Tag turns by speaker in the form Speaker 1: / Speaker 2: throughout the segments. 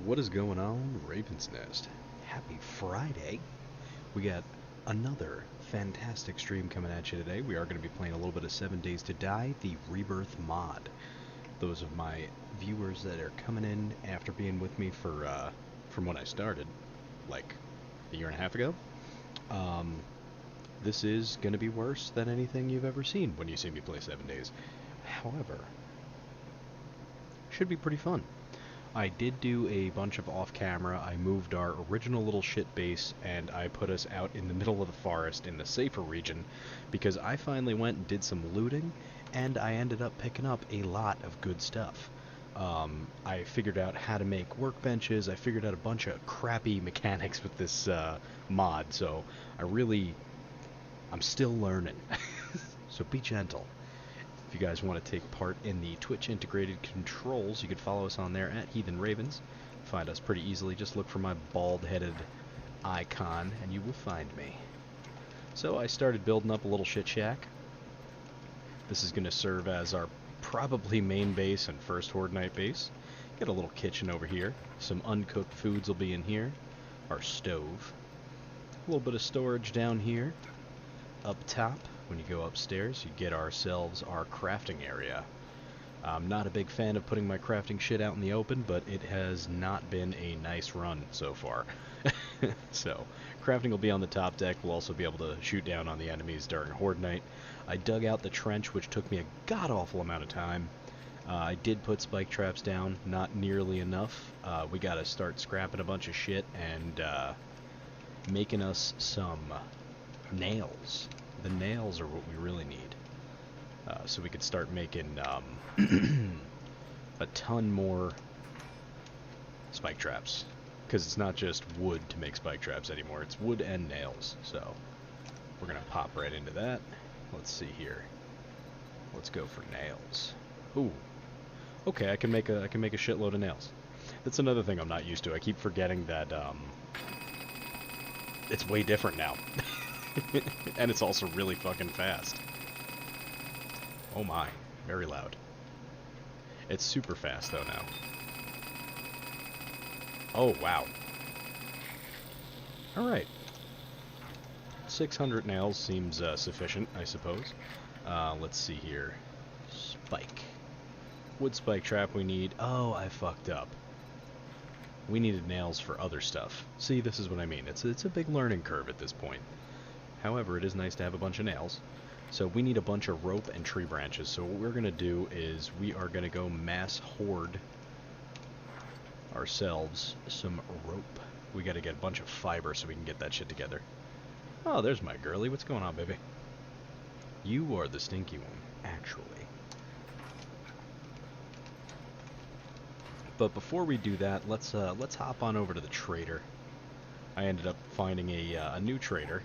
Speaker 1: What is going on, Raven's Nest? Happy Friday. We got another fantastic stream coming at you today. We are going to be playing a little bit of 7 Days to Die, the Rebirth mod. Those of my viewers that are coming in after being with me for from when I started, like a year and a half ago, this is going to be worse than anything you've ever seen when you see me play 7 Days. However, should be pretty fun. I did do a bunch of off-camera. I moved our original little shit base and I put us out in the middle of the forest in the safer region because I finally went and did some looting and I ended up picking up a lot of good stuff. I figured out how to make workbenches. I figured out a bunch of crappy mechanics with this mod, so I'm still learning. So be gentle. If you guys want to take part in the Twitch integrated controls, you could follow us on there at Heathen Ravens. Find us pretty easily. Just look for my bald-headed icon and you will find me. So I started building up a little shit shack. This is going to serve as our probably main base and first Horde Night base. Got a little kitchen over here. Some uncooked foods will be in here. Our stove. A little bit of storage down here. Up top, when you go upstairs, you get ourselves our crafting area. I'm not a big fan of putting my crafting shit out in the open, but it has not been a nice run so far. So, crafting will be on the top deck. We'll also be able to shoot down on the enemies during Horde Night. I dug out the trench, which took me a god-awful amount of time. I did put spike traps down, not nearly enough. We gotta start scrapping a bunch of shit and making us some nails. The nails are what we really need. So we could start making a ton more spike traps. Because it's not just wood to make spike traps anymore, it's wood and nails. So we're gonna pop right into that. Let's see here. Let's go for nails. Ooh. Okay, I can make a shitload of nails. That's another thing I'm not used to. I keep forgetting that it's way different now. And it's also really fucking fast. Oh my, very loud. It's super fast though now. Oh wow. Alright. 600 nails seems sufficient, I suppose. Let's see here. Spike. Wood spike trap we need. Oh, I fucked up. We needed nails for other stuff. See, this is what I mean. It's a big learning curve at this point. However, it is nice to have a bunch of nails. So we need a bunch of rope and tree branches. So what we're going to do is we are going to go mass hoard ourselves some rope. We got to get a bunch of fiber so we can get that shit together. Oh, there's my girly. What's going on, baby? You are the stinky one, actually. But before we do that, let's hop on over to the trader. I ended up finding a new trader.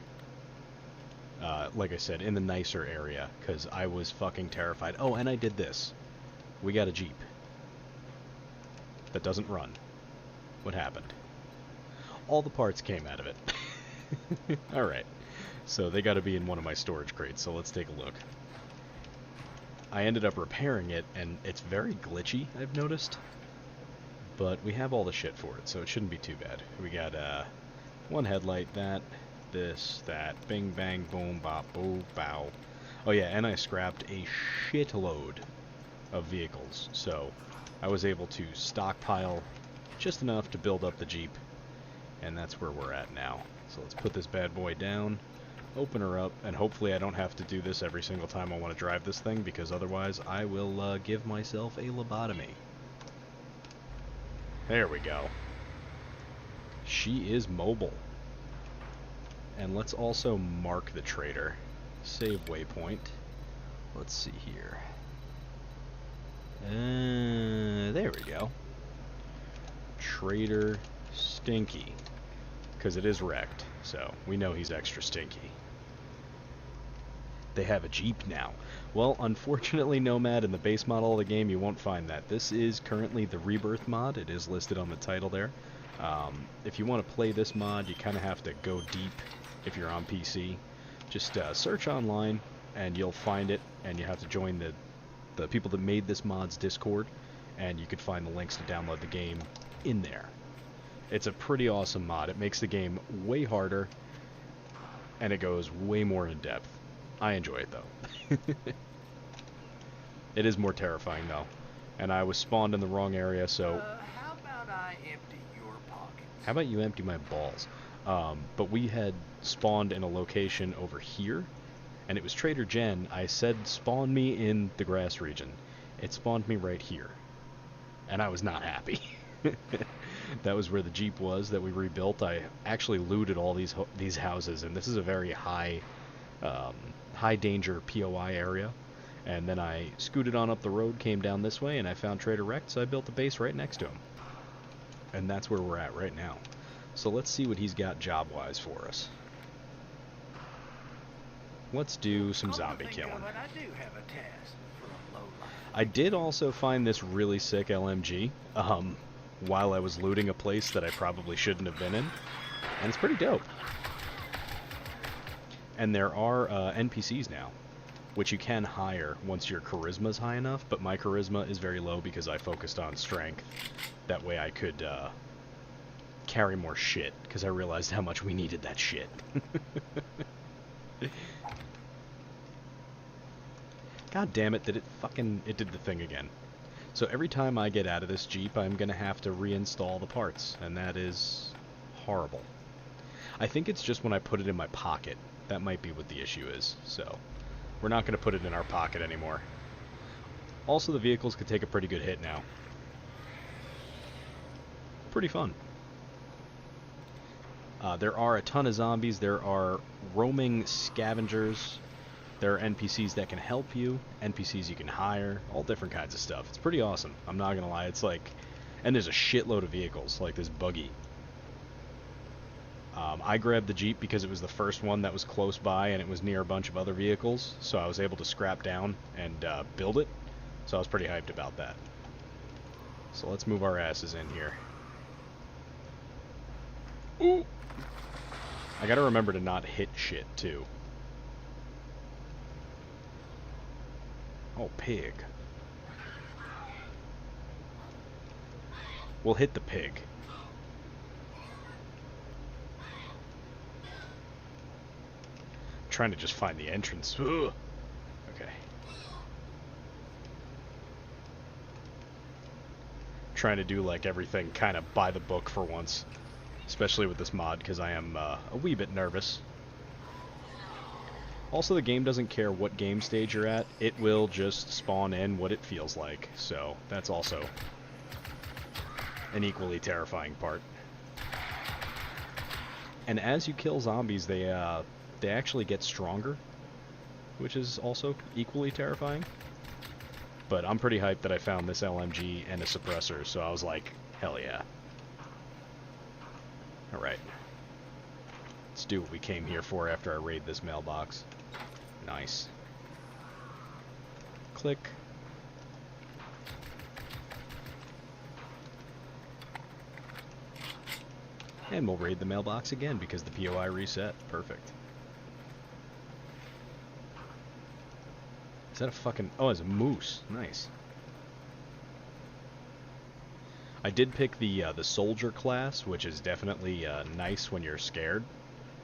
Speaker 1: Like I said, in the nicer area, because I was fucking terrified. Oh, and I did this. We got a Jeep that doesn't run. What happened? All the parts came out of it. Alright, so they got to be in one of my storage crates, so let's take a look. I ended up repairing it, and it's very glitchy, I've noticed. But we have all the shit for it, so it shouldn't be too bad. We got one headlight, this, that, bing, bang, boom, bop, boo, bow. Oh yeah, and I scrapped a shitload of vehicles, so I was able to stockpile just enough to build up the Jeep, and that's where we're at now. So let's put this bad boy down, open her up, and hopefully I don't have to do this every single time I want to drive this thing, because otherwise I will give myself a lobotomy. There we go. She is mobile. And let's also mark the trader. Save waypoint. Let's see here. There we go. Trader Stinky. Because it is wrecked, so we know he's extra stinky. They have a Jeep now. Well, unfortunately, Nomad, in the base model of the game, you won't find that. This is currently the Rebirth mod. It is listed on the title there. If you want to play this mod, you kind of have to go deep if you're on PC. Just search online, and you'll find it, and you have to join the people that made this mod's Discord, and you could find the links to download the game in there. It's a pretty awesome mod. It makes the game way harder, and it goes way more in depth. I enjoy it, though. It is more terrifying, though. And I was spawned in the wrong area, so...
Speaker 2: how about I empty your pockets?
Speaker 1: How about you empty my balls? But we had spawned in a location over here, and it was Trader Jen. I said spawn me in the grass region. It spawned me right here. And I was not happy. That was where the Jeep was that we rebuilt. I actually looted all these houses, and this is a very high danger POI area. And then I scooted on up the road, came down this way, and I found Trader Rex, so I built a base right next to him. And that's where we're at right now. So let's see what he's got job-wise for us. Let's do some zombie killing.
Speaker 2: I do have a task for a lowlife.
Speaker 1: I did also find this really sick LMG while I was looting a place that I probably shouldn't have been in, and it's pretty dope. And there are NPCs now, which you can hire once your charisma's high enough, but my charisma is very low because I focused on strength. That way I could carry more shit, because I realized how much we needed that shit. God damn it, it did the thing again. So every time I get out of this Jeep, I'm gonna have to reinstall the parts, and that is horrible. I think it's just when I put it in my pocket. That might be what the issue is, so we're not gonna put it in our pocket anymore. Also, the vehicles could take a pretty good hit now. Pretty fun. There are a ton of zombies. There are roaming scavengers. There are NPCs that can help you, NPCs you can hire, all different kinds of stuff. It's pretty awesome. I'm not gonna lie. It's like, and there's a shitload of vehicles, like this buggy. I grabbed the Jeep because it was the first one that was close by and it was near a bunch of other vehicles, so I was able to scrap down and build it. So I was pretty hyped about that. So let's move our asses in here. Ooh! I gotta remember to not hit shit, too. Oh, pig. We'll hit the pig. I'm trying to just find the entrance. Ugh. Okay. Trying to do like everything kind of by the book for once. Especially with this mod, because I am a wee bit nervous. Also, the game doesn't care what game stage you're at. It will just spawn in what it feels like. So, that's also an equally terrifying part. And as you kill zombies, they actually get stronger, which is also equally terrifying. But I'm pretty hyped that I found this LMG and a suppressor, so I was like, hell yeah. Alright. Let's do what we came here for after I raid this mailbox. Nice. Click. And we'll raid the mailbox again because the POI reset. Perfect. Is that a fucking... Oh, it's a moose. Nice. I did pick the soldier class, which is definitely nice when you're scared.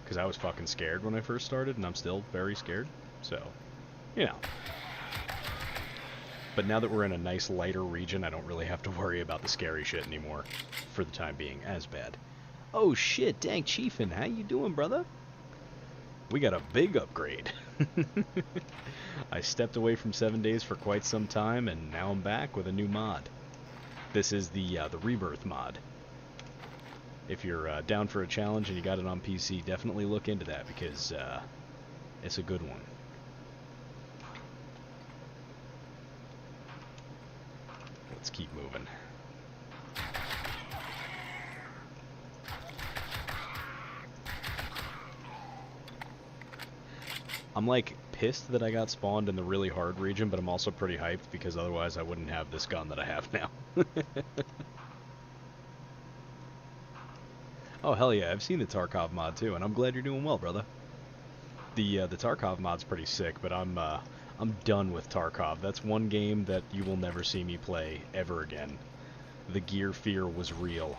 Speaker 1: Because I was fucking scared when I first started, and I'm still very scared. So, you know. But now that we're in a nice lighter region, I don't really have to worry about the scary shit anymore. For the time being, as bad. Oh shit, dang Chiefin, how you doing, brother? We got a big upgrade. I stepped away from 7 days for quite some time, and now I'm back with a new mod. This is the REBIRTH mod. If you're down for a challenge and you got it on PC, definitely look into that because it's a good one. Let's keep moving. I'm like pissed that I got spawned in the really hard region, but I'm also pretty hyped because otherwise I wouldn't have this gun that I have now. Oh hell yeah, I've seen the Tarkov mod too, and I'm glad you're doing well, brother. The Tarkov mod's pretty sick, but I'm done with Tarkov. That's one game that you will never see me play ever again. The gear fear was real.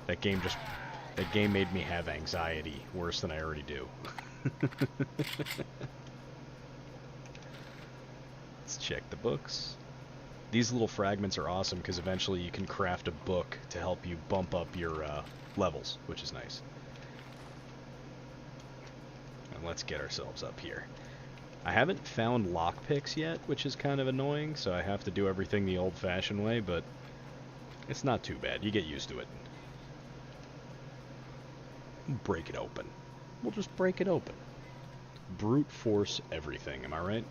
Speaker 1: That game made me have anxiety worse than I already do. Let's check the books. These little fragments are awesome because eventually you can craft a book to help you bump up your levels, which is nice. And let's get ourselves up here. I haven't found lockpicks yet, which is kind of annoying, so I have to do everything the old-fashioned way, but it's not too bad. You get used to it. Break it open. We'll just break it open. Brute force everything, am I right?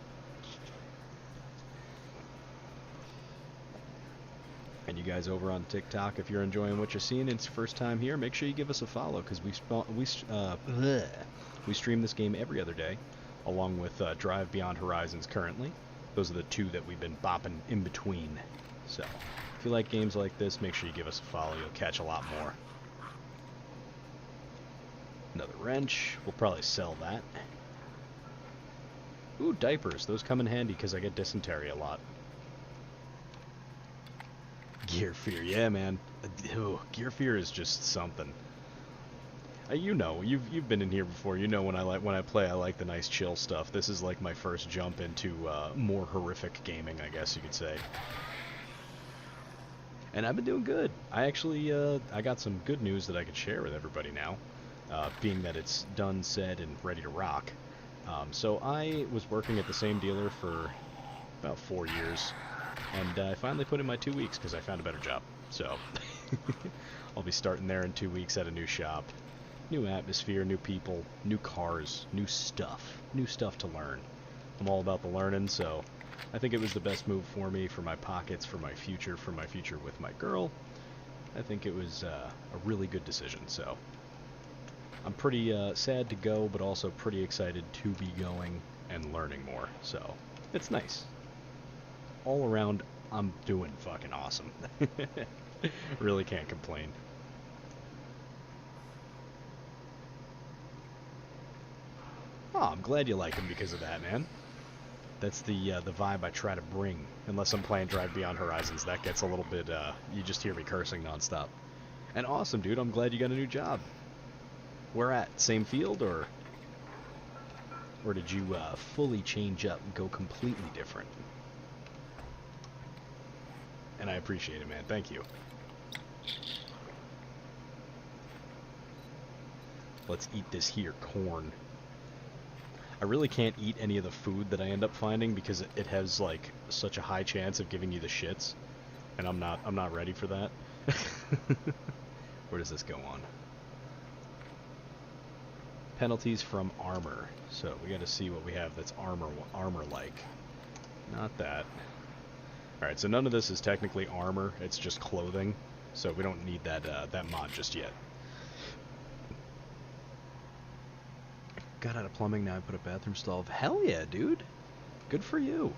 Speaker 1: And you guys over on TikTok, if you're enjoying what you're seeing and it's your first time here, make sure you give us a follow, because we stream this game every other day, along with Drive Beyond Horizons currently. Those are the two that we've been bopping in between. So, if you like games like this, make sure you give us a follow. You'll catch a lot more. Another wrench. We'll probably sell that. Ooh, diapers. Those come in handy because I get dysentery a lot. Gear fear. Yeah, man. Ooh, gear fear is just something. You know, you've been in here before. You know when I play, I like the nice chill stuff. This is like my first jump into more horrific gaming, I guess you could say. And I've been doing good. I actually I got some good news that I could share with everybody now, being that it's done, said, and ready to rock. So I was working at the same dealer for about 4 years, and I finally put in my 2 weeks because I found a better job. So I'll be starting there in 2 weeks at a new shop. New atmosphere, new people, new cars, new stuff to learn. I'm all about the learning, so I think it was the best move for me, for my pockets, for my future with my girl. I think it was a really good decision, so I'm pretty sad to go, but also pretty excited to be going and learning more, so it's nice. All around, I'm doing fucking awesome. Really can't complain. Oh, I'm glad you like him because of that, man. That's the vibe I try to bring. Unless I'm playing Drive Beyond Horizons, that gets a little bit, you just hear me cursing nonstop. And awesome, dude, I'm glad you got a new job. Where at? Same field, or did you fully change up and go completely different? And I appreciate it, man. Thank you. Let's eat this here corn. I really can't eat any of the food that I end up finding because it has like such a high chance of giving you the shits, and I'm not ready for that. Where does this go on? Penalties from armor. So we got to see what we have that's armor like. Not that. All right, so none of this is technically armor. It's just clothing. So we don't need that that mod just yet. Got out of plumbing, now I put a bathroom stall. Hell yeah, dude. Good for you.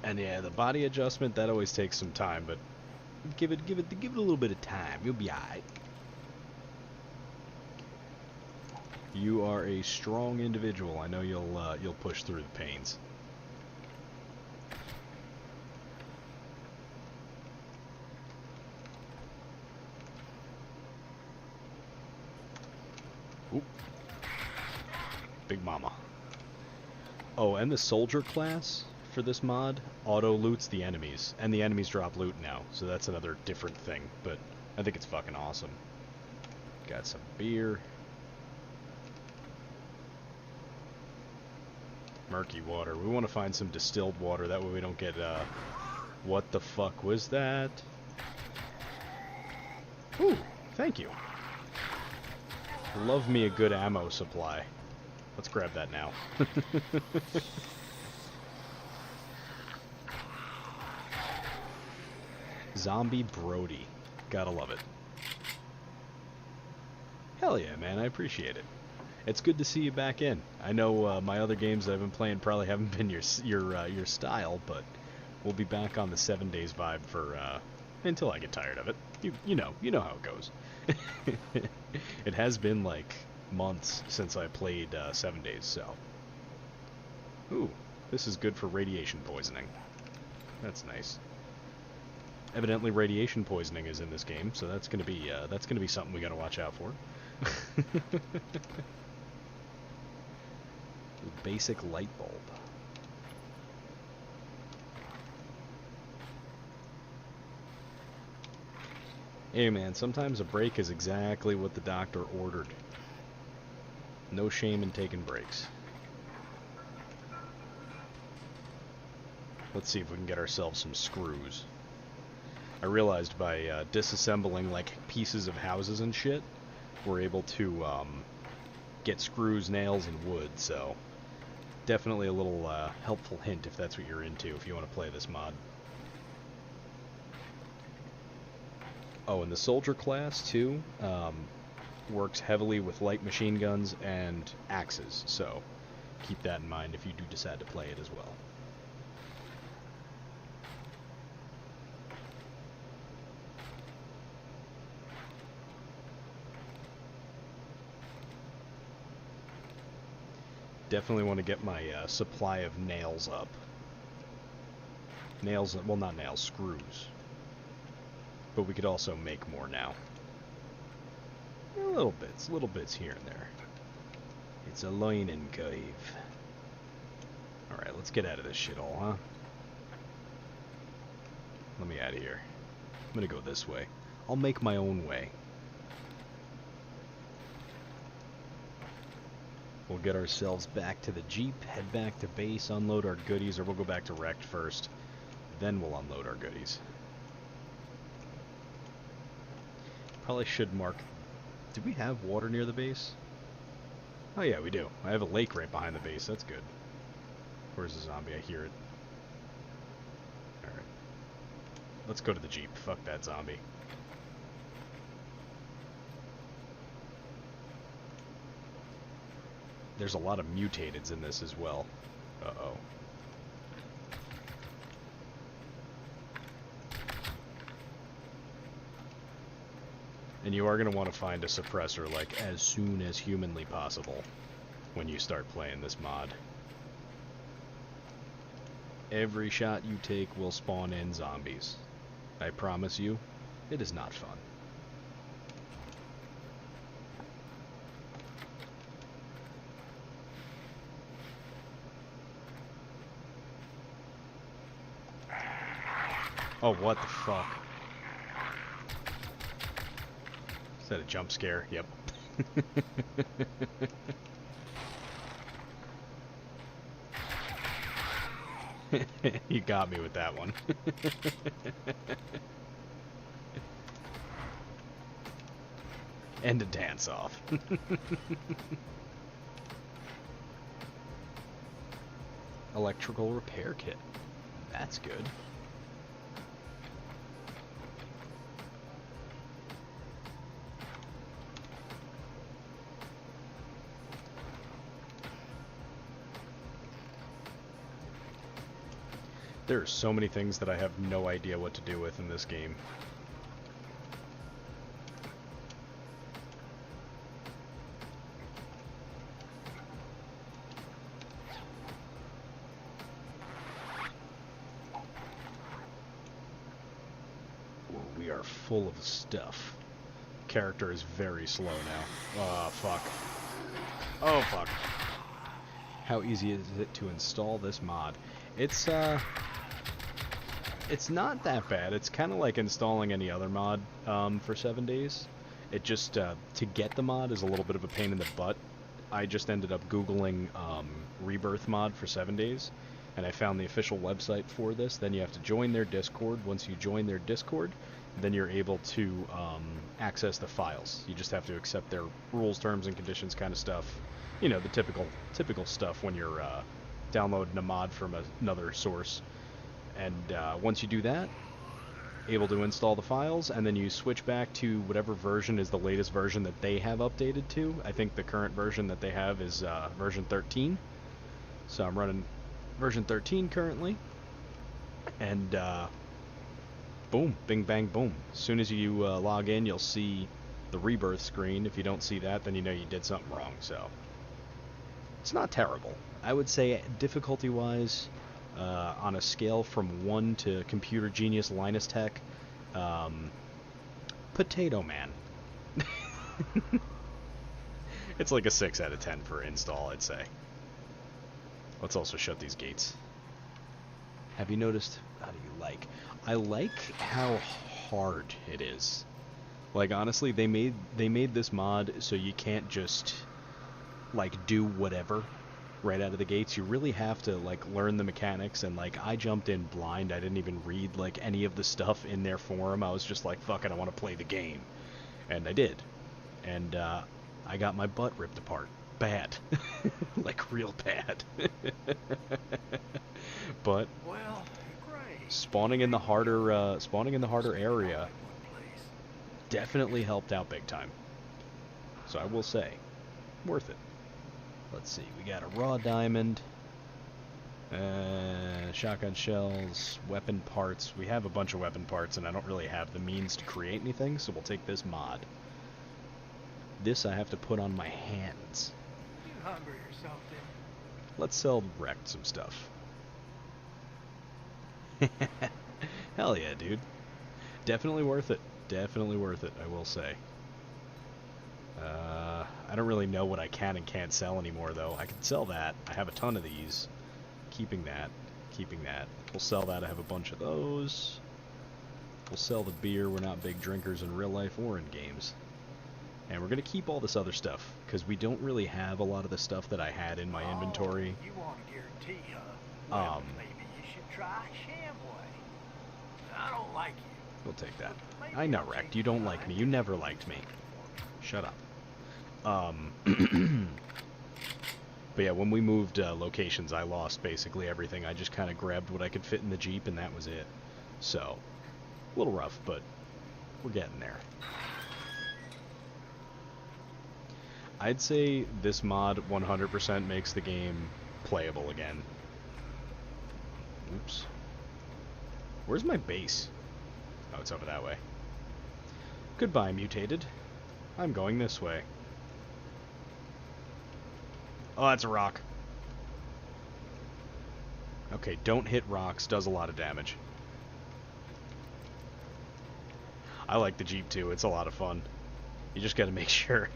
Speaker 1: And yeah, the body adjustment, that always takes some time, but give it a little bit of time. You'll be alright. You are a strong individual. I know you'll push through the pains. Oop. Big Mama. Oh, and the soldier class for this mod auto loots the enemies, and the enemies drop loot now, so that's another different thing, but I think it's fucking awesome. Got some beer. Murky water. We want to find some distilled water, that way we don't get, what the fuck was that? Ooh, thank you. Love me a good ammo supply. Let's grab that now. Zombie Brody. Gotta love it. Hell yeah, man. I appreciate it. It's good to see you back in. I know my other games that I've been playing probably haven't been your style, but we'll be back on the 7 days vibe for until I get tired of it. You know how it goes. It has been like months since I played 7 days, so. Ooh, this is good for radiation poisoning. That's nice. Evidently, radiation poisoning is in this game, so that's gonna be something we gotta watch out for. Basic light bulb. Hey man, sometimes a break is exactly what the doctor ordered. No shame in taking breaks. Let's see if we can get ourselves some screws. I realized by disassembling like pieces of houses and shit, we're able to get screws, nails, and wood, so definitely a little helpful hint if that's what you're into, if you want to play this mod. Oh, and the soldier class, too, works heavily with light machine guns and axes, so keep that in mind if you do decide to play it as well. Definitely want to get my supply of nails up. Nails, well, not nails, screws. But we could also make more now. Little bits here and there. It's a learning curve. Alright, let's get out of this shithole, huh? Let me out of here. I'm gonna go this way. I'll make my own way. We'll get ourselves back to the Jeep, head back to base, unload our goodies, or we'll go back to Wrecked first. Then we'll unload our goodies. Probably should mark... Do we have water near the base? Oh yeah, we do. I have a lake right behind the base. That's good. Where's the zombie? I hear it. Alright. Let's go to the Jeep. Fuck that zombie. There's a lot of mutateds in this as well. Uh-oh. And you are going to want to find a suppressor, like, as soon as humanly possible when you start playing this mod. Every shot you take will spawn in zombies. I promise you, it is not fun. Oh, what the fuck? Is that a jump scare? Yep. You got me with that one. And a dance off. Electrical repair kit. That's good. There are so many things that I have no idea what to do with in this game. Whoa, we are full of stuff. Character is very slow now. Oh, fuck. Oh, fuck. How easy is it to install this mod? It's not that bad. It's kind of like installing any other mod for 7 days. It just, to get the mod is a little bit of a pain in the butt. I just ended up Googling REBIRTH mod for 7 days, and I found the official website for this. Then you have to join their Discord. Once you join their Discord, then you're able to access the files. You just have to accept their rules, terms, and conditions kind of stuff. You know, the typical stuff when you're downloading a mod from another source. And once you do that, able to install the files, and then you switch back to whatever version is the latest version that they have updated to. I think the current version that they have is version 13. So I'm running version 13 currently. And boom, bing bang boom. As soon as you log in, you'll see the rebirth screen. If you don't see that, then you know you did something wrong. So it's not terrible. I would say difficulty-wise, on a scale from 1 to Computer Genius Linus Tech, Potato Man. It's like a 6 out of 10 for install, I'd say. Let's also shut these gates. Have you noticed? How do you like? I like how hard it is. Like, honestly, they made this mod so you can't just like do whatever right out of the gates. You really have to like learn the mechanics, and like I jumped in blind. I didn't even read like any of the stuff in their forum. I was just like, fuck it, I want to play the game. And I did. And I got my butt ripped apart. Bad. Like real bad. But
Speaker 2: Well, great.
Speaker 1: spawning in the harder area definitely helped out big time. So I will say, worth it. Let's see, we got a raw diamond, shotgun shells, weapon parts. We have a bunch of weapon parts, and I don't really have the means to create anything, so we'll take this mod. This I have to put on my hands.
Speaker 2: You hungry or something?
Speaker 1: Let's sell wrecked some stuff. Hell yeah, dude. Definitely worth it. Definitely worth it, I will say. I don't really know what I can and can't sell anymore, though. I can sell that. I have a ton of these. Keeping that. Keeping that. We'll sell that. I have a bunch of those. We'll sell the beer. We're not big drinkers in real life or in games. And we're going to keep all this other stuff, because we don't really have a lot of the stuff that I had in my inventory.
Speaker 2: You want a guarantee, huh? Well, maybe you should try Shamway. I don't like you.
Speaker 1: We'll take that. I know, Wrecked. You don't like me. You never liked me. Shut up. But yeah, when we moved locations, I lost basically everything. I just kind of grabbed what I could fit in the Jeep, and that was it. So, a little rough, but we're getting there. I'd say this mod 100% makes the game playable again. Oops. Where's my base? Oh, it's over that way. Goodbye, mutated. I'm going this way. Oh, that's a rock. Okay, don't hit rocks. Does a lot of damage. I like the Jeep too. It's a lot of fun. You just gotta make sure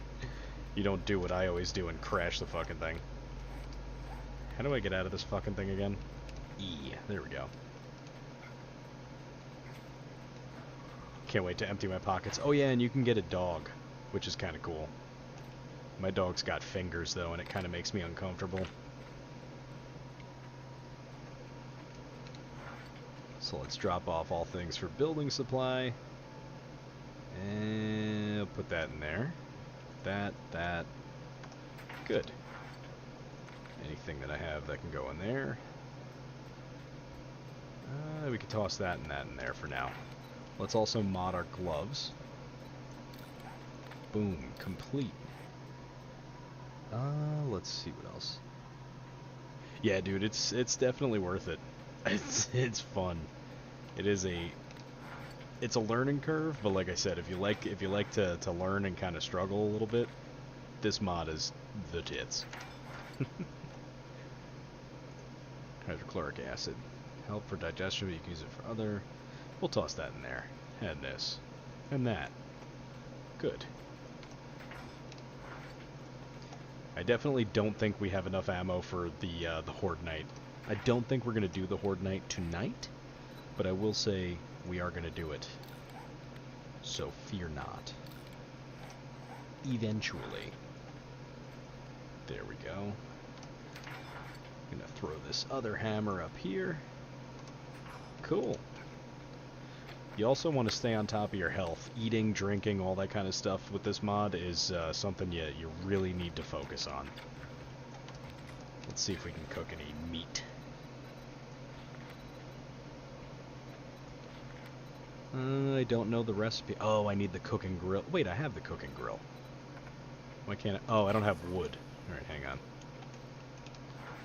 Speaker 1: you don't do what I always do and crash the fucking thing. How do I get out of this fucking thing again? E. There we go. Can't wait to empty my pockets. Oh yeah, and you can get a dog, which is kind of cool. My dog's got fingers, though, and it kind of makes me uncomfortable. So let's drop off all things for building supply. And put that in there. That. Good. Anything that I have that can go in there. We could toss that and that in there for now. Let's also mod our gloves. Boom, complete. Let's see what else. Yeah, dude, it's definitely worth it. It's fun. It's a learning curve, but like I said, if you like to learn and kind of struggle a little bit, this mod is the tits. Hydrochloric acid. Help for digestion, but you can use it for other. We'll toss that in there. And this. And that. Good. I definitely don't think we have enough ammo for the Horde Night. I don't think we're going to do the Horde Night tonight, but I will say we are going to do it. So fear not. Eventually. There we go. I'm going to throw this other hammer up here. Cool. You also want to stay on top of your health. Eating, drinking, all that kind of stuff with this mod is something you really need to focus on. Let's see if we can cook any meat. I don't know the recipe. Oh, I need the cooking grill. Wait, I have the cooking grill. Why can't I? Oh, I don't have wood. Alright, hang on.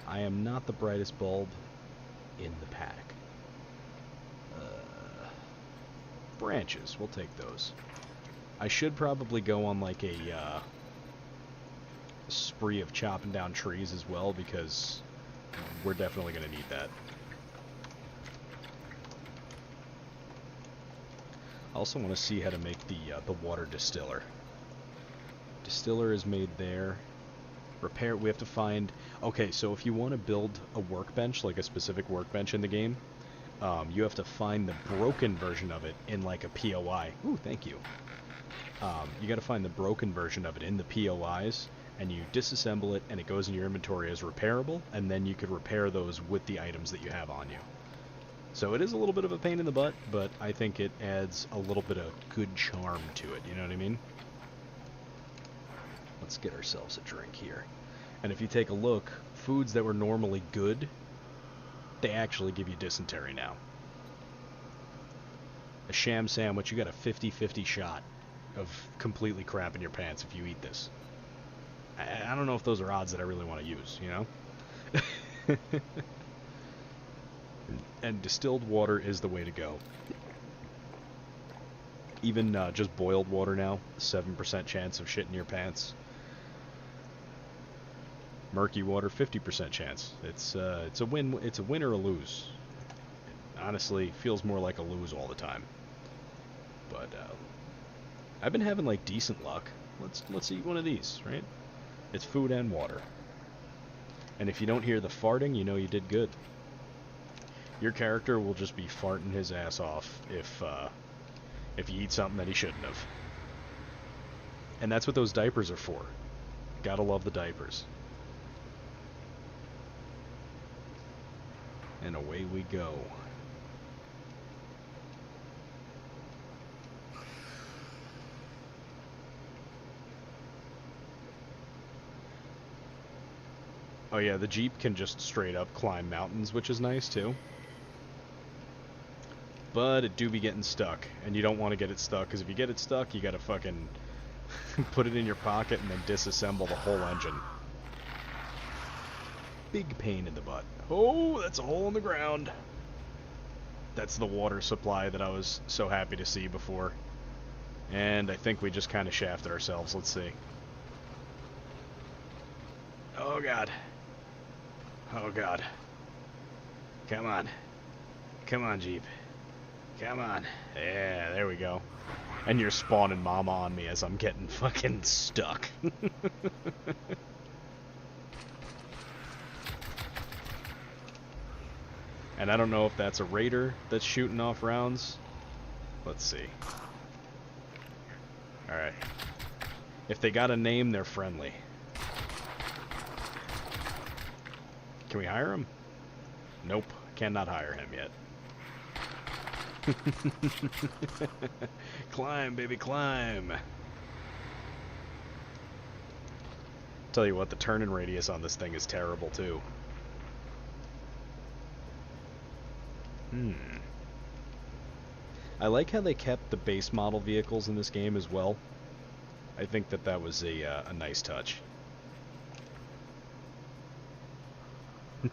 Speaker 1: I am not the brightest bulb in the pack. Branches, we'll take those. I should probably go on like a spree of chopping down trees as well, because we're definitely going to need that. I also want to see how to make the water distiller. Distiller is made there. Repair, we have to find... Okay, so if you want to build a workbench, like a specific workbench in the game, you have to find the broken version of it in like a POI. Ooh, thank you. You got to find the broken version of it in the POIs, and you disassemble it, and it goes in your inventory as repairable, and then you could repair those with the items that you have on you. So it is a little bit of a pain in the butt, but I think it adds a little bit of good charm to it, you know what I mean? Let's get ourselves a drink here. And if you take a look, foods that were normally good, they actually give you dysentery now. A sham sandwich, you got a 50-50 shot of completely crapping your pants if you eat this. I don't know if those are odds that I really want to use, you know? And distilled water is the way to go. Even just boiled water now, 7% chance of shitting your pants. Murky water, 50% chance. It's a win. It's a win or a lose. Honestly, feels more like a lose all the time. But I've been having like decent luck. Let's eat one of these, right? It's food and water. And if you don't hear the farting, you know you did good. Your character will just be farting his ass off if you eat something that he shouldn't have. And that's what those diapers are for. Gotta love the diapers. And away we go. Oh yeah, the Jeep can just straight up climb mountains, which is nice too. But it do be getting stuck, and you don't want to get it stuck, because if you get it stuck, you gotta fucking put it in your pocket and then disassemble the whole engine. Big pain in the butt. Oh, that's a hole in the ground. That's the water supply that I was so happy to see before. And I think we just kind of shafted ourselves. Let's see. Oh god. Oh god. Come on. Come on, Jeep. Come on. Yeah, there we go. And you're spawning mama on me as I'm getting fucking stuck. And I don't know if that's a raider that's shooting off rounds. Let's see. Alright. If they got a name, they're friendly. Can we hire him? Nope. Cannot hire him yet. Climb, baby, climb. Tell you what, the turning radius on this thing is terrible, too. I like how they kept the base model vehicles in this game as well. I think that that was a nice touch.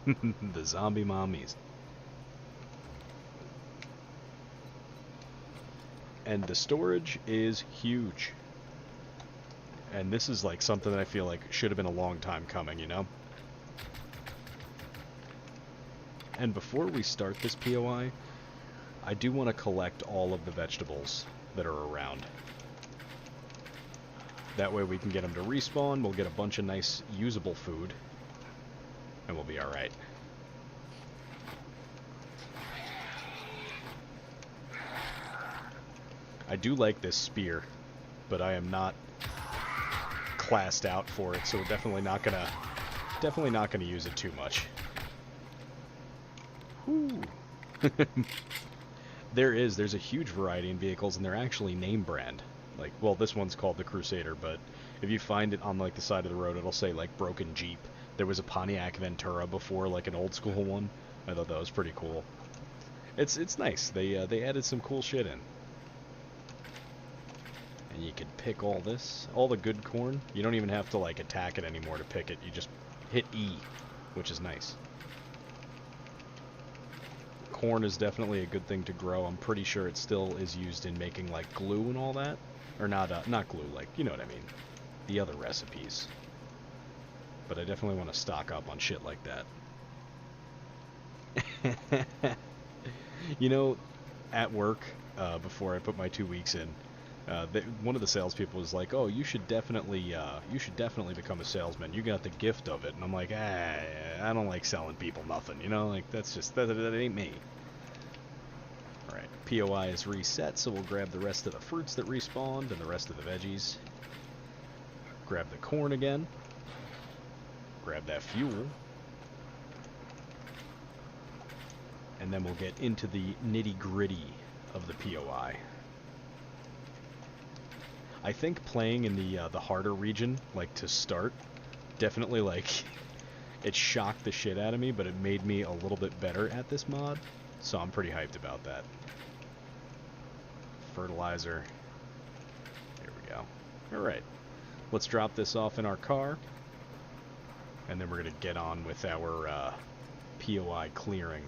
Speaker 1: The zombie mommies. And the storage is huge. And this is like something that I feel like should have been a long time coming, you know? And before we start this POI, I do want to collect all of the vegetables that are around. That way we can get them to respawn, we'll get a bunch of nice usable food, and we'll be alright. I do like this spear, but I am not classed out for it, so we're definitely not gonna use it too much. Whew. There's a huge variety in vehicles, and they're actually name brand. Like, well, this one's called the Crusader, but if you find it on like the side of the road, it'll say like Broken Jeep. There was a Pontiac Ventura before, like an old school one. I thought that was pretty cool. It's nice. They added some cool shit in. And you can pick all this, all the good corn. You don't even have to like attack it anymore to pick it. You just hit E, which is nice. Corn is definitely a good thing to grow. I'm pretty sure it still is used in making like glue and all that. Or not glue, like, you know what I mean. The other recipes. But I definitely want to stock up on shit like that. You know, at work, before I put my 2 weeks in. One of the salespeople was like, "Oh, you should definitely become a salesman. You got the gift of it." And I'm like, I don't like selling people nothing, you know? Like, that's just, that ain't me. Alright, POI is reset, so we'll grab the rest of the fruits that respawned and the rest of the veggies. Grab the corn again. Grab that fuel. And then we'll get into the nitty-gritty of the POI. I think playing in the harder region, like, to start, definitely, like, it shocked the shit out of me, but it made me a little bit better at this mod, so I'm pretty hyped about that. Fertilizer. There we go. Alright. Let's drop this off in our car, and then we're going to get on with our POI clearing.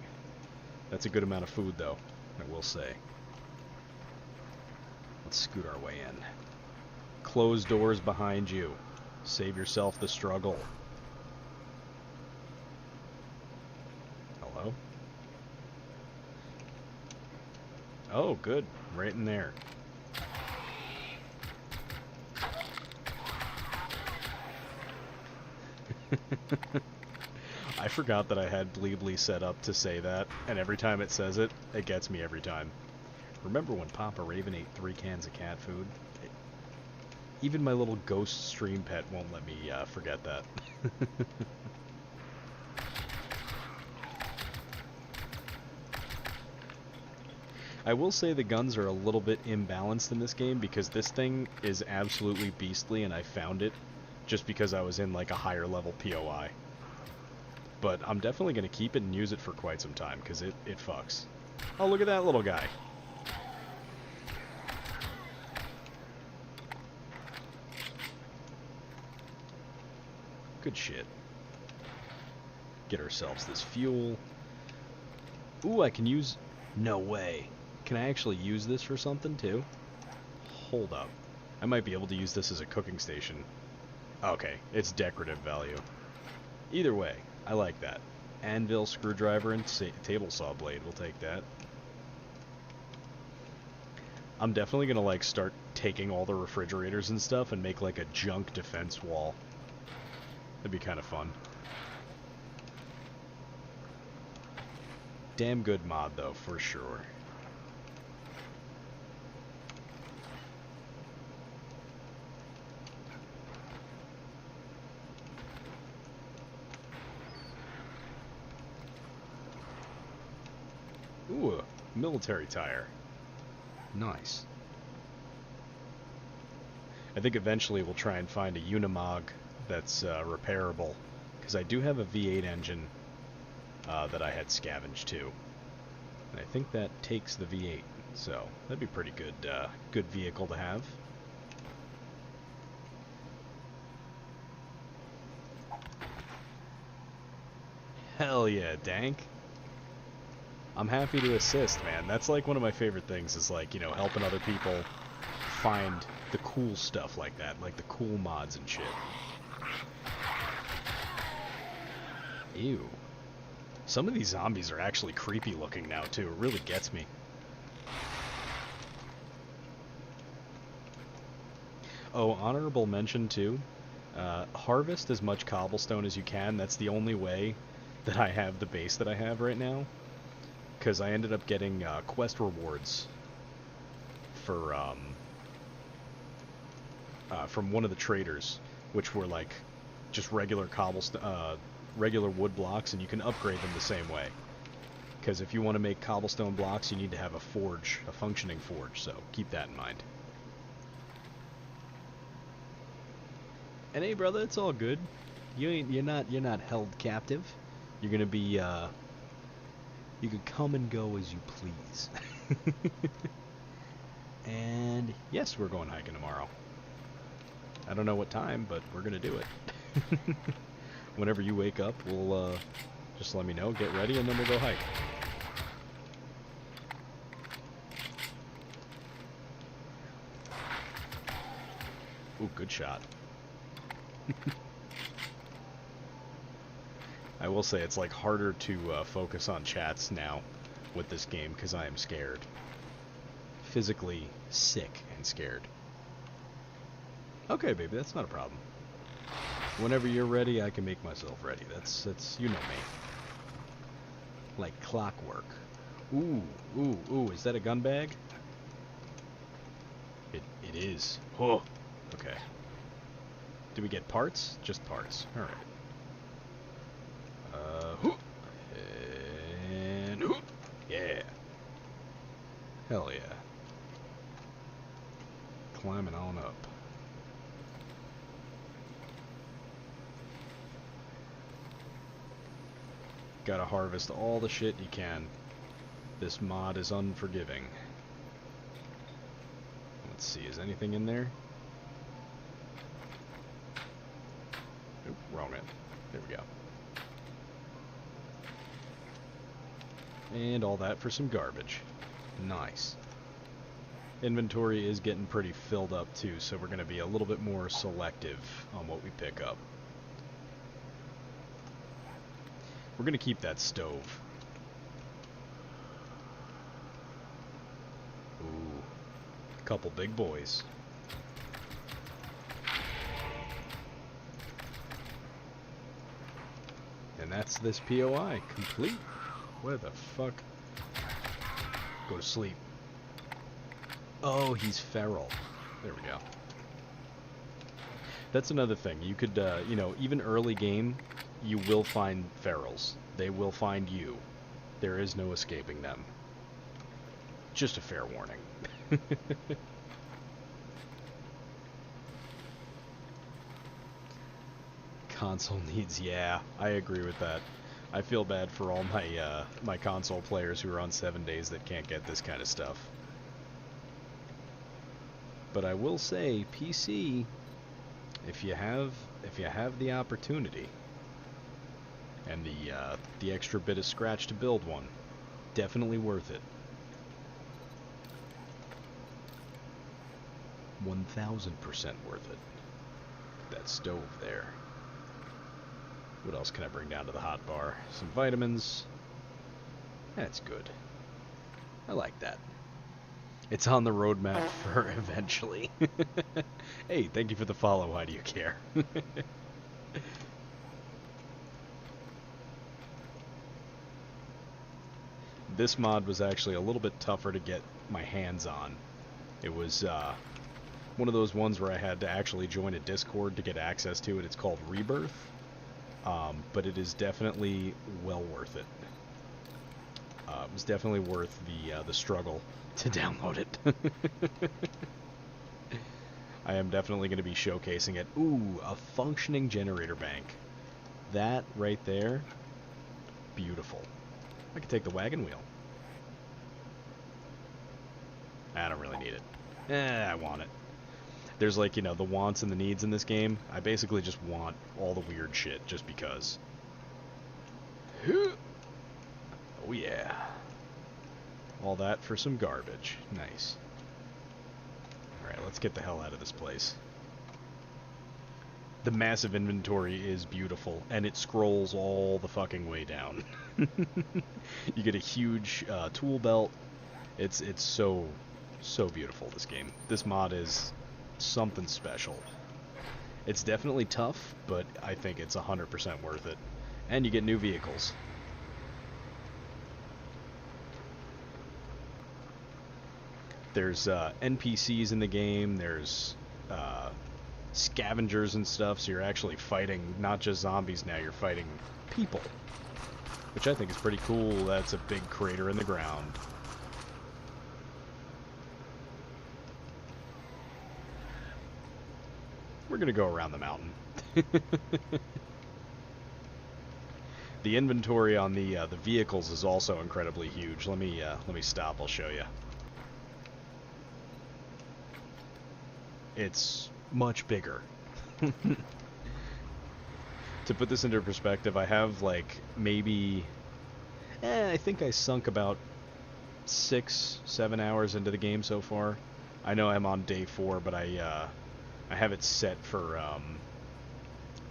Speaker 1: That's a good amount of food, though, I will say. Let's scoot our way in. Close doors behind you. Save yourself the struggle. Hello? Oh, good. Right in there. I forgot that I had Bleebly set up to say that, and every time it says it, it gets me every time. Remember when Papa Raven ate 3 cans of cat food? Even my little ghost stream pet won't let me forget that. I will say the guns are a little bit imbalanced in this game because this thing is absolutely beastly, and I found it just because I was in like a higher level POI. But I'm definitely going to keep it and use it for quite some time because it fucks. Oh, look at that little guy. Good shit. Get ourselves this fuel. Ooh, I can use... No way. Can I actually use this for something, too? Hold up. I might be able to use this as a cooking station. Okay, it's decorative value. Either way, I like that. Anvil, screwdriver, and table saw blade. We'll take that. I'm definitely gonna, like, start taking all the refrigerators and stuff and make, like, a junk defense wall. That'd be kind of fun. Damn good mod, though, for sure. Ooh, a military tire. Nice. I think eventually we'll try and find a Unimog that's repairable, because I do have a V8 engine that I had scavenged too, and I think that takes the V8, so that'd be pretty good. Good vehicle to have. Hell yeah, Dank. I'm happy to assist, man. That's like one of my favorite things, is like, you know, helping other people find the cool stuff like that, like the cool mods and shit. Ew. Some of these zombies are actually creepy looking now, too. It really gets me. Oh, honorable mention, too. Harvest as much cobblestone as you can. That's the only way that I have the base that I have right now. Because I ended up getting quest rewards for, from one of the traders, which were, like, just regular cobblestone, regular wood blocks, and you can upgrade them the same way. Because if you want to make cobblestone blocks, you need to have a forge, a functioning forge, so keep that in mind. And hey, brother, it's all good. You're not held captive. You're gonna be you can come and go as you please. And yes, we're going hiking tomorrow. I don't know what time, but we're gonna do it. Whenever you wake up, we'll just let me know, get ready, and then we'll go hike. Ooh, good shot. I will say it's like harder to focus on chats now with this game because I am scared. physically sick and scared. Okay, baby, that's not a problem. Whenever you're ready, I can make myself ready. That's you know me. Like clockwork. Ooh, is that a gun bag? It is. Oh, okay. Do we get parts? Just parts. Alright. Whoop. And whoop. Yeah. Hell yeah. Climbing on up. Gotta harvest all the shit you can. This mod is unforgiving. Let's see, is anything in there? Oop, wrong end. There we go. And all that for some garbage. Nice. Inventory is getting pretty filled up too, so we're going to be a little bit more selective on what we pick up. We're going to keep that stove. Ooh. Couple big boys. And that's this POI complete. Where the fuck? Go to sleep. Oh, he's feral. There we go. That's another thing. You could, you know, even early game, you will find ferals. They will find you. There is no escaping them. Just a fair warning. Console needs, yeah, I agree with that. I feel bad for all my my console players who are on 7 days that can't get this kind of stuff. But I will say, PC, if you have the opportunity and the extra bit of scratch to build one, definitely worth it. 1000% worth it. That stove there. What else can I bring down to the hot bar? Some vitamins. That's good. I like that. It's on the roadmap for eventually. Hey, thank you for the follow. Why do you care? This mod was actually a little bit tougher to get my hands on. It was one of those ones where I had to actually join a Discord to get access to it. It's called REBIRTH. But it is definitely well worth it. It was definitely worth the struggle to download it. I am definitely going to be showcasing it. Ooh, a functioning generator bank. That right there, beautiful. I could take the wagon wheel. I don't really need it. I want it. There's like, you know, the wants and the needs in this game. I basically just want all the weird shit just because. Oh yeah. All that for some garbage. Nice. Alright, let's get the hell out of this place. The massive inventory is beautiful, and it scrolls all the fucking way down. You get a huge tool belt. It's so beautiful, this game. This mod is something special. It's definitely tough, but I think it's 100% worth it. And you get new vehicles. There's NPCs in the game, there's scavengers and stuff, so you're actually fighting not just zombies now, you're fighting people. Which I think is pretty cool. That's a big crater in the ground. We're gonna go around the mountain. The inventory on the vehicles is also incredibly huge. Let me stop. I'll show you. It's much bigger. To put this into perspective, I have like maybe, I think I sunk about 6-7 hours into the game so far. I know I'm on day 4, but I have it set for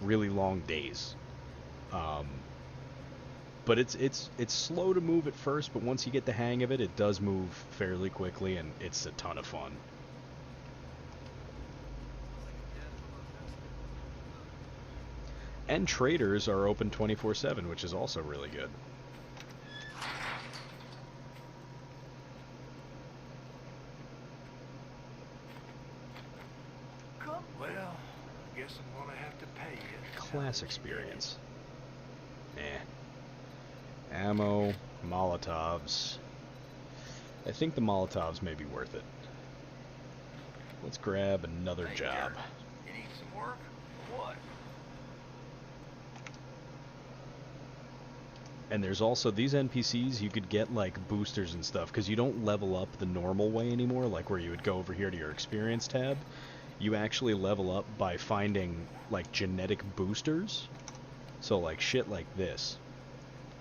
Speaker 1: really long days. But it's slow to move at first, but once you get the hang of it, it does move fairly quickly, and it's a ton of fun. And traders are open 24/7, which is also really good.
Speaker 2: Well, I guess I'm gonna have to pay you.
Speaker 1: Class experience. Ammo, Molotovs. I think the Molotovs may be worth it. Let's grab another
Speaker 2: Hey,
Speaker 1: job.
Speaker 2: Eric, you need some work? Or what?
Speaker 1: And there's also these NPCs, you could get like boosters and stuff, because you don't level up the normal way anymore, like where you would go over here to your experience tab. You actually level up by finding like genetic boosters. So like shit like this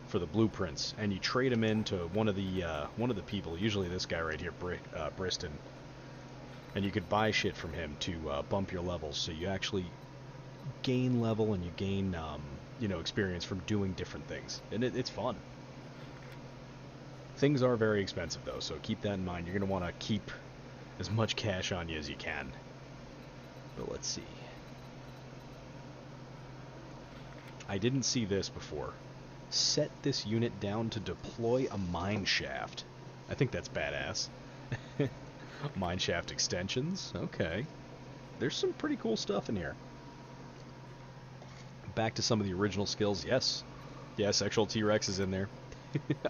Speaker 1: for the blueprints, and you trade them into one of the people, usually this guy right here, Briston. And you could buy shit from him to bump your levels, so you actually gain level and you gain experience from doing different things, and it's fun. Things are very expensive though, so keep that in mind. You're going to want to keep as much cash on you as you can. But let's see. I didn't see this before. Set this unit down to deploy a mine shaft. I think that's badass. Mine shaft extensions. Okay. There's some pretty cool stuff in here. Back to some of the original skills. Yes. Yeah, sexual T-Rex is in there.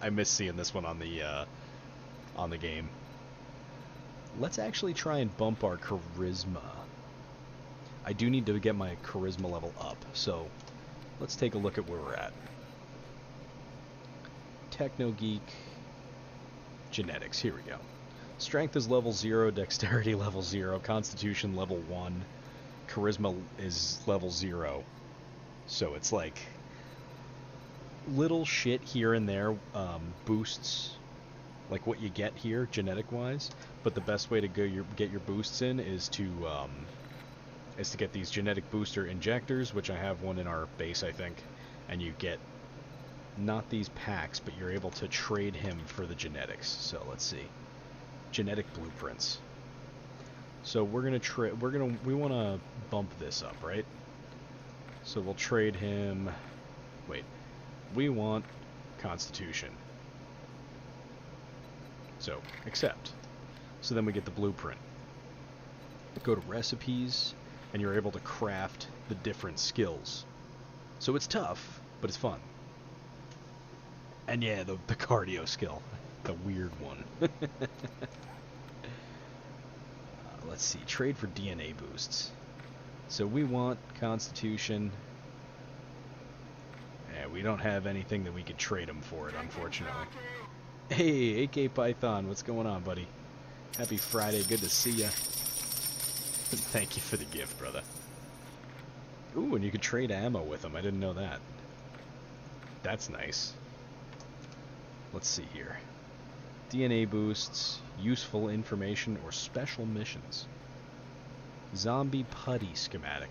Speaker 1: I miss seeing this one on the game. Let's actually try and bump our charisma. I do need to get my charisma level up, so let's take a look at where we're at. Techno Geek. Genetics. Here we go. Strength is level 0, dexterity level 0, constitution level 1, charisma is level 0. So it's like little shit here and there boosts like what you get here genetic wise, but the best way to get your boosts in is to get these genetic booster injectors, which I have one in our base, I think, and you get not these packs, but you're able to trade him for the genetics. So let's see. Genetic blueprints. So we want to bump this up, right? So we'll trade him. Wait, we want Constitution. So accept. So then we get the blueprint. Go to recipes, and you're able to craft the different skills. So it's tough, but it's fun. And yeah, the cardio skill, the weird one. Let's see, trade for DNA boosts. So we want Constitution. Yeah, we don't have anything that we could trade them for it, unfortunately. Hey, AK Python, what's going on, buddy? Happy Friday, good to see ya. Thank you for the gift, brother. Ooh, and you could trade ammo with them. I didn't know that. That's nice. Let's see here. DNA boosts, useful information, or special missions. Zombie putty schematic.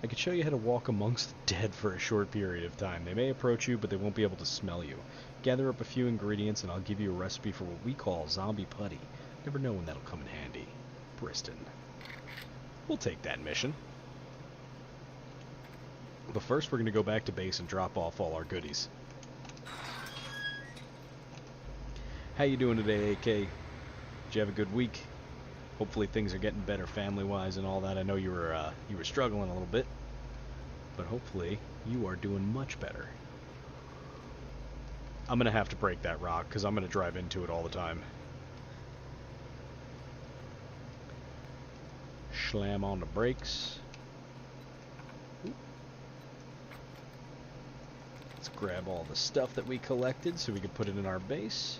Speaker 1: I could show you how to walk amongst the dead for a short period of time. They may approach you, but they won't be able to smell you. Gather up a few ingredients, and I'll give you a recipe for what we call zombie putty. Never know when that'll come in handy. Briston. We'll take that mission. But first, we're going to go back to base and drop off all our goodies. How you doing today, AK? Did you have a good week? Hopefully things are getting better family-wise and all that. I know you were struggling a little bit, but hopefully you are doing much better. I'm gonna have to break that rock because I'm gonna drive into it all the time. Slam on the brakes. Let's grab all the stuff that we collected so we can put it in our base.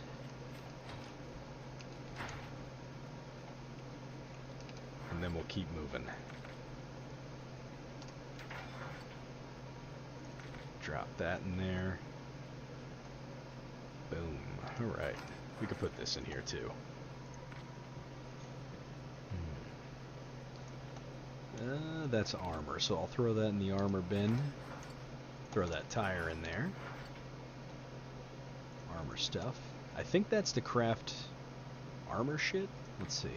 Speaker 1: And then we'll keep moving. Drop that in there. Boom. Alright. We could put this in here too. That's armor, so I'll throw that in the armor bin. Throw that tire in there. armor stuff. I think that's to craft armor shit. Let's see.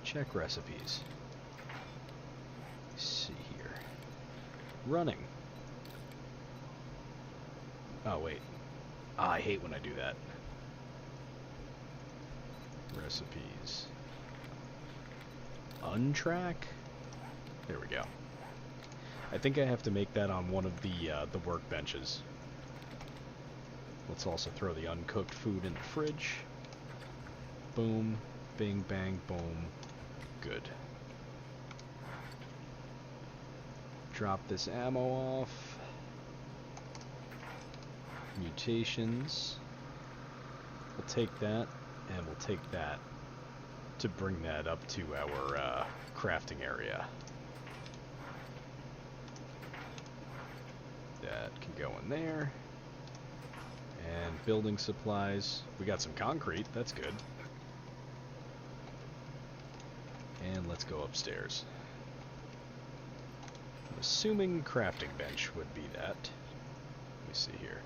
Speaker 1: Check recipes. Let's see here. Running. Oh, wait. I hate when I do that. Recipes. Untrack? There we go. I think I have to make that on one of the workbenches. Let's also throw the uncooked food in the fridge. Boom. Bing, bang, boom. Good. Drop this ammo off. Mutations. We'll take that, and we'll take that to bring that up to our crafting area. That can go in there. And building supplies. We got some concrete, that's good. And let's go upstairs. I'm assuming crafting bench would be that. Let me see here.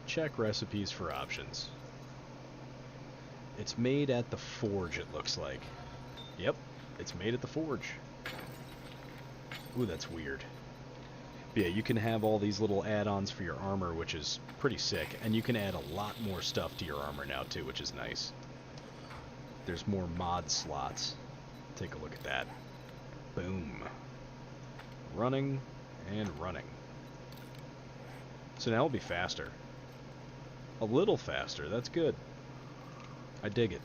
Speaker 1: Check recipes for options. It's made at the forge, it looks like. Yep, it's made at the forge. Ooh, that's weird. But yeah, you can have all these little add-ons for your armor, which is pretty sick. And you can add a lot more stuff to your armor now, too, which is nice. There's more mod slots. Take a look at that. Boom. Running and running. So now it'll be faster. A little faster, that's good. I dig it.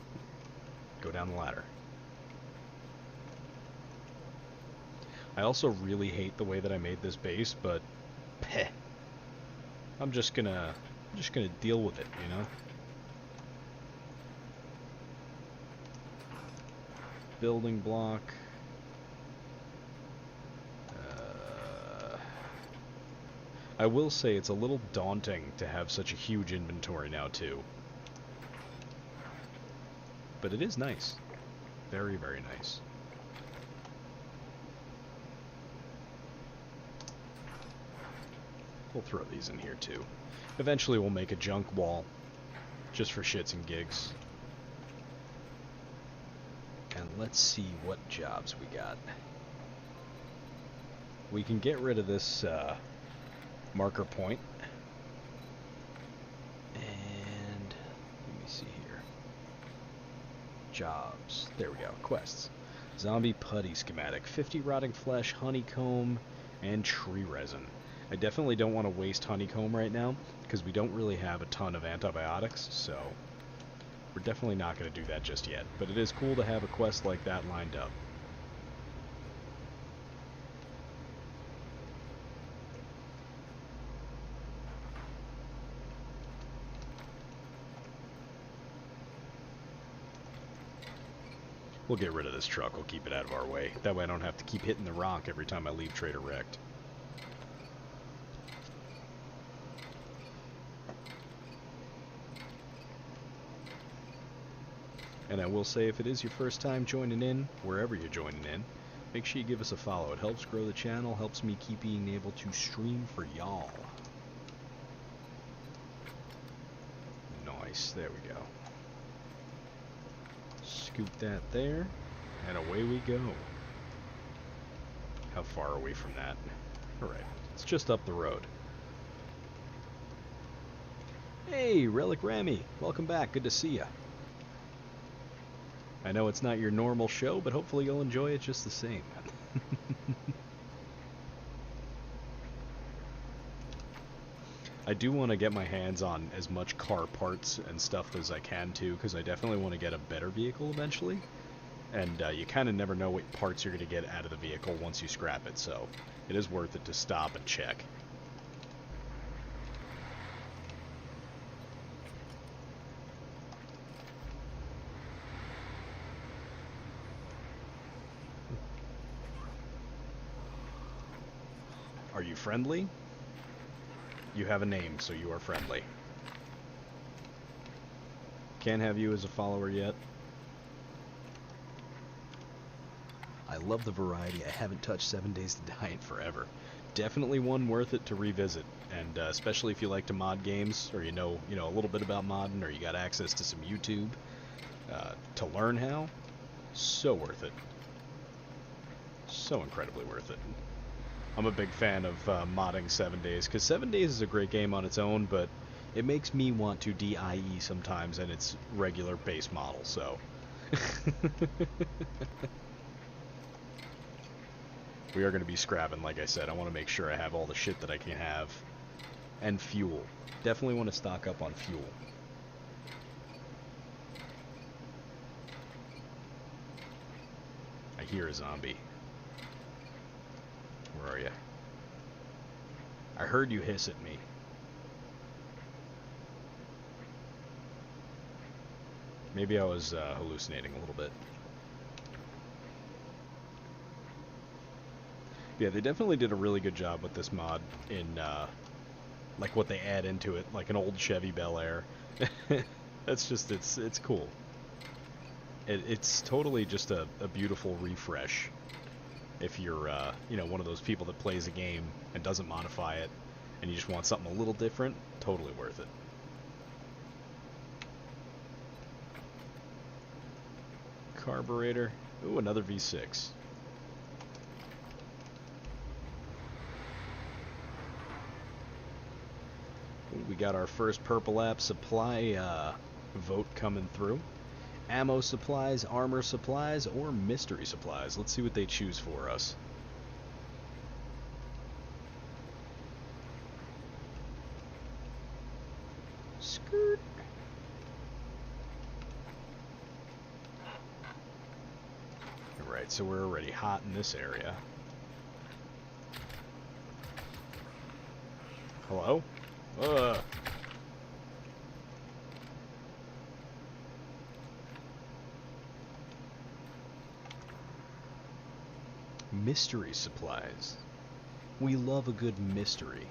Speaker 1: Go down the ladder. I also really hate the way that I made this base, but peh. I'm just gonna deal with it, you know? Building block. I will say it's a little daunting to have such a huge inventory now, too. But it is nice. Very, very nice. We'll throw these in here, too. Eventually we'll make a junk wall, just for shits and gigs. And let's see what jobs we got. We can get rid of this marker point. And let me see here. Jobs. There we go. Quests. Zombie putty schematic. 50 rotting flesh, honeycomb, and tree resin. I definitely don't want to waste honeycomb right now, because we don't really have a ton of antibiotics, so we're definitely not going to do that just yet. But it is cool to have a quest like that lined up. We'll get rid of this truck, we'll keep it out of our way. That way I don't have to keep hitting the rock every time I leave Trader Wrecked. And I will say, if it is your first time joining in, wherever you're joining in, make sure you give us a follow. It helps grow the channel, helps me keep being able to stream for y'all. Nice, there we go. Scoop that there, and away we go. How far are we from that? Alright, it's just up the road. Hey, Relic Rami, welcome back, good to see ya. I know it's not your normal show, but hopefully you'll enjoy it just the same. I do want to get my hands on as much car parts and stuff as I can too, because I definitely want to get a better vehicle eventually. And you kind of never know what parts you're going to get out of the vehicle once you scrap it, so it is worth it to stop and check. Are you friendly? You have a name, so you are friendly. Can't have you as a follower yet. I love the variety. I haven't touched 7 Days to Die in forever. definitely one worth it to revisit, and especially if you like to mod games, or you know a little bit about modding, or you got access to some YouTube to learn how. So worth it. So incredibly worth it. I'm a big fan of modding 7 Days, because 7 Days is a great game on its own, but it makes me want to DIE sometimes in its regular base model, so... We are going to be scrapping, like I said. I want to make sure I have all the shit that I can have. And fuel. Definitely want to stock up on fuel. I hear a zombie. Where are you? I heard you hiss at me. Maybe I was hallucinating a little bit. Yeah, they definitely did a really good job with this mod in, like, what they add into it, like an old Chevy Bel Air. That's just, it's cool. It's totally just a beautiful refresh. If you're, you know, one of those people that plays a game and doesn't modify it, and you just want something a little different, totally worth it. Carburetor. Ooh, another V6. We got our first Purple App supply vote coming through. Ammo supplies, armor supplies, or mystery supplies. Let's see what they choose for us. Skirt. Alright, so we're already hot in this area. Hello? Mystery supplies. We love a good mystery.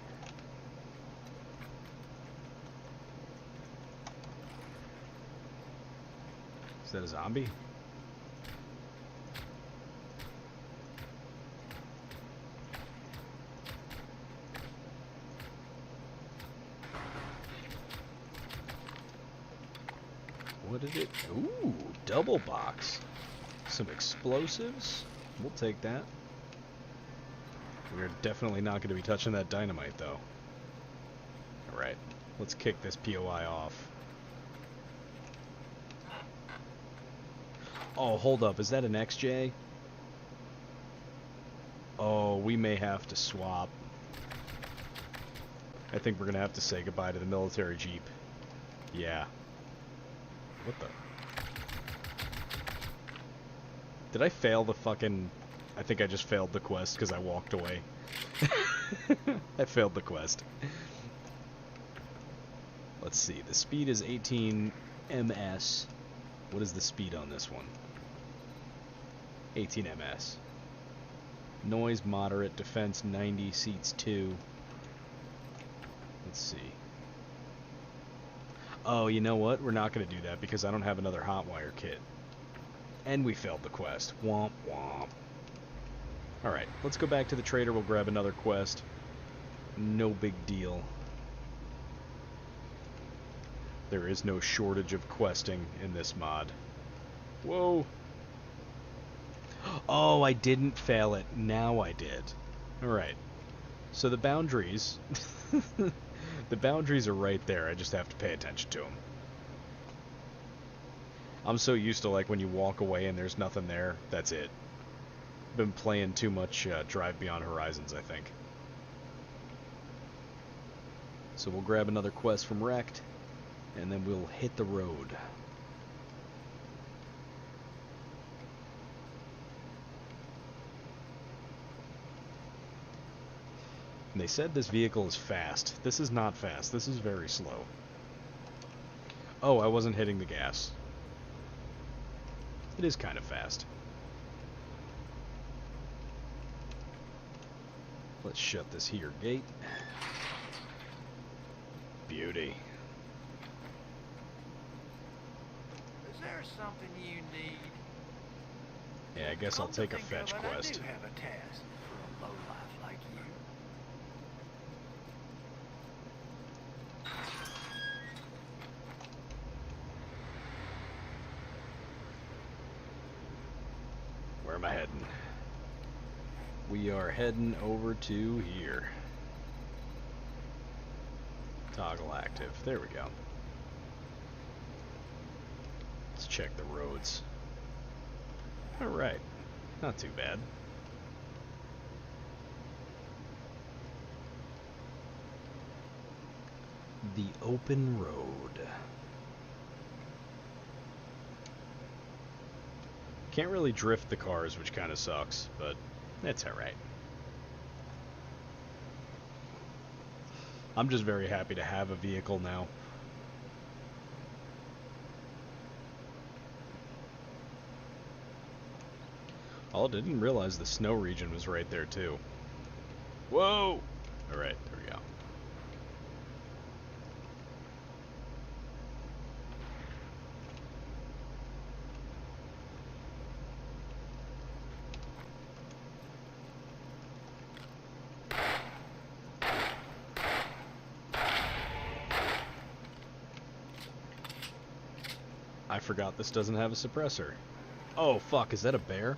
Speaker 1: Is that a zombie? What did it? Ooh, double box. Some explosives. We'll take that. We're definitely not going to be touching that dynamite, though. Alright, let's kick this POI off. Oh, hold up. Is that an XJ? Oh, we may have to swap. I think we're going to have to say goodbye to the military Jeep. Yeah. What the? Did I fail the fucking... I think I just failed the quest because I walked away. I failed the quest. Let's see. The speed is 18 ms. What is the speed on this one? 18 ms. Noise moderate. Defense 90. Seats 2. Let's see. Oh, you know what? We're not going to do that because I don't have another Hotwire kit. And we failed the quest. Womp womp. Alright, let's go back to the trader. We'll grab another quest. No big deal. There is no shortage of questing in this mod. Whoa. Oh, I didn't fail it. Now I did. Alright. So the boundaries... the boundaries are right there. I just have to pay attention to them. I'm so used to, like, when you walk away and there's nothing there, that's it. Been playing too much Drive Beyond Horizons, I think. So we'll grab another quest from Wrecked, and then we'll hit the road. And they said this vehicle is fast. This is not fast. This is very slow. Oh, I wasn't hitting the gas. It is kind of fast. Let's shut this here gate. Beauty.
Speaker 2: Is there something you need?
Speaker 1: Yeah, I guess I'll take a fetch
Speaker 2: I
Speaker 1: quest.
Speaker 2: do have a task for a lowlife like you.
Speaker 1: am I heading? We are heading over to here. Toggle active. There we go. Let's check the roads. Alright. Not too bad. The open road. Can't really drift the cars, which kind of sucks, but that's alright. I'm just very happy to have a vehicle now. Oh, I didn't realize the snow region was right there too. Whoa! Alright, there we go. I forgot this doesn't have a suppressor. Oh fuck, is that a bear?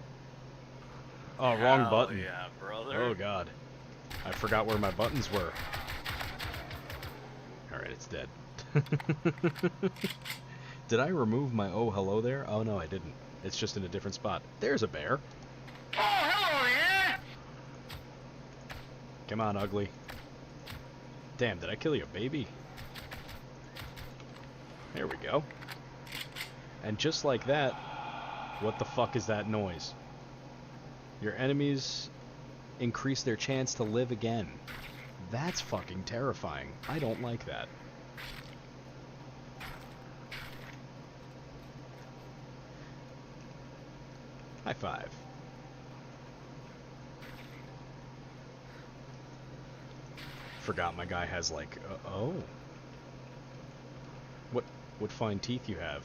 Speaker 1: Oh, wrong button.
Speaker 2: Yeah, brother.
Speaker 1: Oh god. I forgot where my buttons were. Alright, it's dead. Did I remove my oh hello there? Oh no, I didn't. It's just in a different spot. There's a bear.
Speaker 2: Oh, hello, yeah?
Speaker 1: Come on, ugly. Damn, did I kill your baby? There we go. And just like that, what the fuck is that noise? Your enemies increase their chance to live again. That's fucking terrifying. I don't like that. High five. Forgot my guy has like, oh. What fine teeth you have.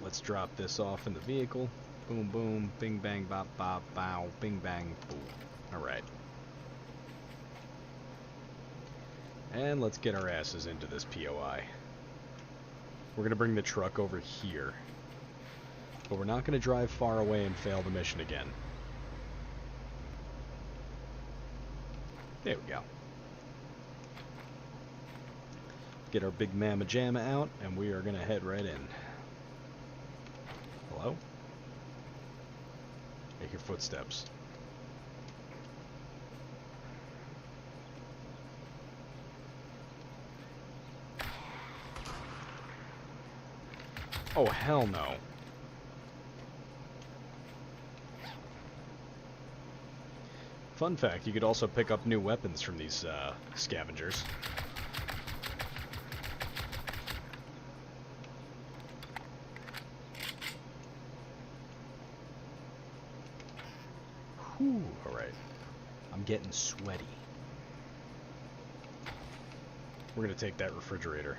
Speaker 1: Let's drop this off in the vehicle. Boom, boom, bing, bang, bop, bop, bow, bing, bang, boom. Alright. And let's get our asses into this POI. We're going to bring the truck over here. But we're not going to drive far away and fail the mission again. There we go. Get our big mamma jamma out, and we are going to head right in. Hello? I hear footsteps. Oh, hell no. Fun fact, you could also pick up new weapons from these scavengers. Whew, alright. I'm getting sweaty. We're gonna take that refrigerator.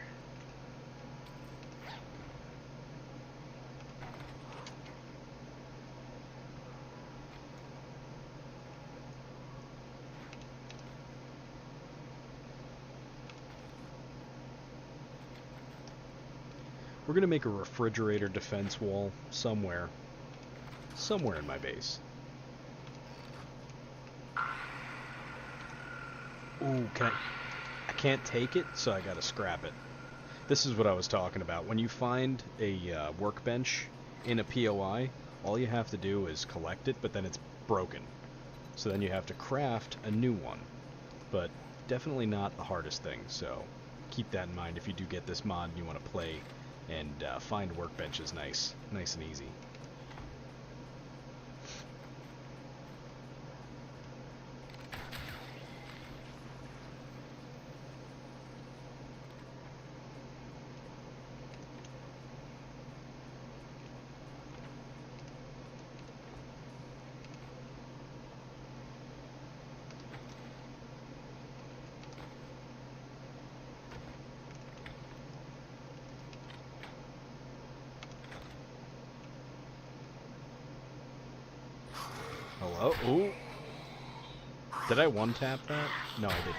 Speaker 1: We're gonna make a refrigerator defense wall somewhere in my base. Ooh, I can't take it, so I gotta scrap it. This is what I was talking about. When you find a workbench in a POI, all you have to do is collect it, but then it's broken. So then you have to craft a new one. But definitely not the hardest thing, so keep that in mind if you do get this mod and you want to play and find workbenches nice and easy. Hello? Ooh. Did I one-tap that? No, I didn't.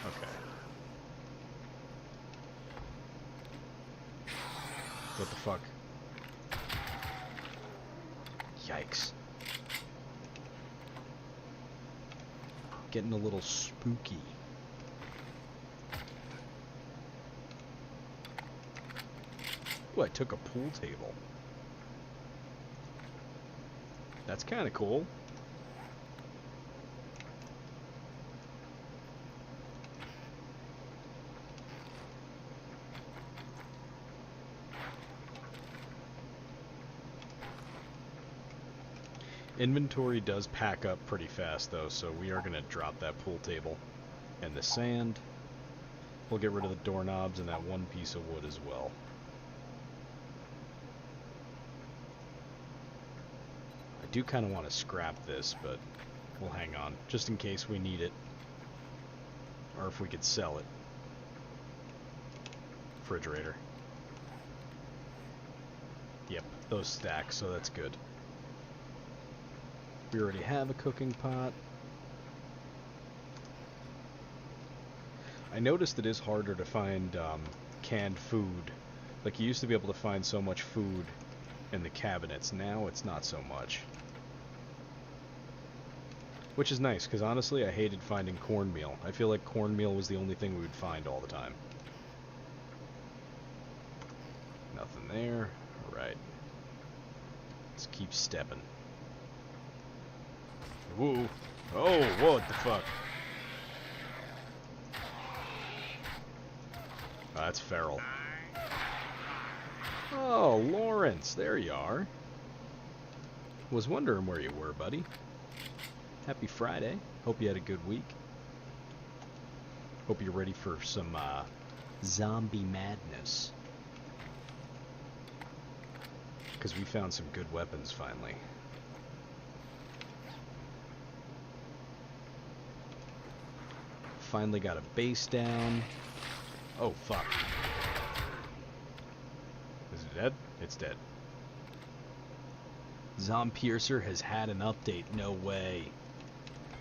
Speaker 1: Okay. What the fuck? Yikes. Getting a little spooky. Ooh, I took a pool table. That's kind of cool. Inventory does pack up pretty fast though, so we are going to drop that pool table. And the sand. We'll get rid of the doorknobs and that one piece of wood as well. I do kind of want to scrap this, but we'll hang on, just in case we need it. Or if we could sell it. Refrigerator. Yep, those stack, so that's good. We already have a cooking pot. I noticed it is harder to find canned food. Like, you used to be able to find so much food in the cabinets. Now it's not so much. Which is nice, because honestly I hated finding cornmeal. I feel like cornmeal was the only thing we would find all the time. Nothing there. Alright. Let's keep stepping. Whoa. Oh, what the fuck? Oh, that's feral. Oh, Lawrence, there you are. Was wondering where you were, buddy. Happy Friday. Hope you had a good week. Hope you're ready for some zombie madness. Because we found some good weapons finally. Finally got a base down. Oh, fuck. Is it dead? It's dead. Zompiercer has had an update. No way.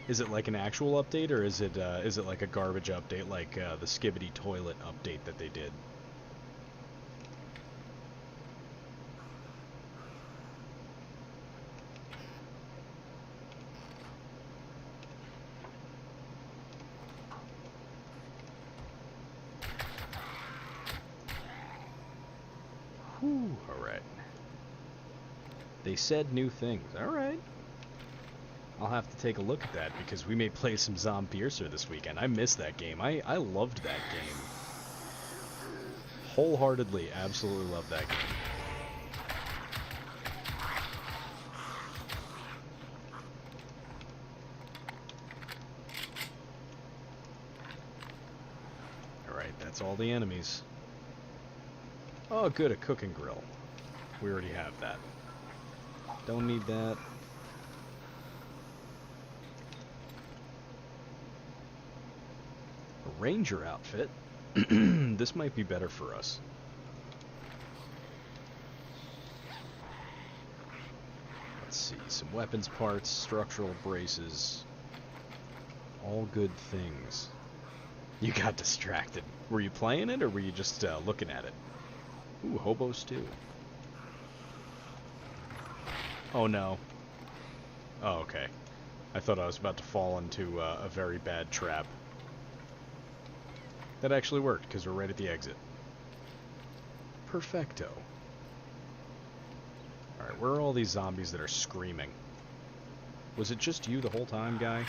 Speaker 1: Is it like an actual update, or is it like a garbage update, like the Skibbity Toilet update that they did? Whew, alright. They said new things. Alright. I'll have to take a look at that, because we may play some Zompiercer this weekend. I missed that game. I loved that game. Wholeheartedly, absolutely loved that game. Alright, that's all the enemies. Oh, good, a cooking grill. We already have that. Don't need that. A ranger outfit. This might be better for us. Let's see, some weapons parts, structural braces. All good things. You got distracted. Were you playing it, or were you just looking at it? Ooh, hobo stew. Oh no. Oh, okay. I thought I was about to fall into a very bad trap. That actually worked, because we're right at the exit. Perfecto. Alright, where are all these zombies that are screaming? Was it just you the whole time, guy?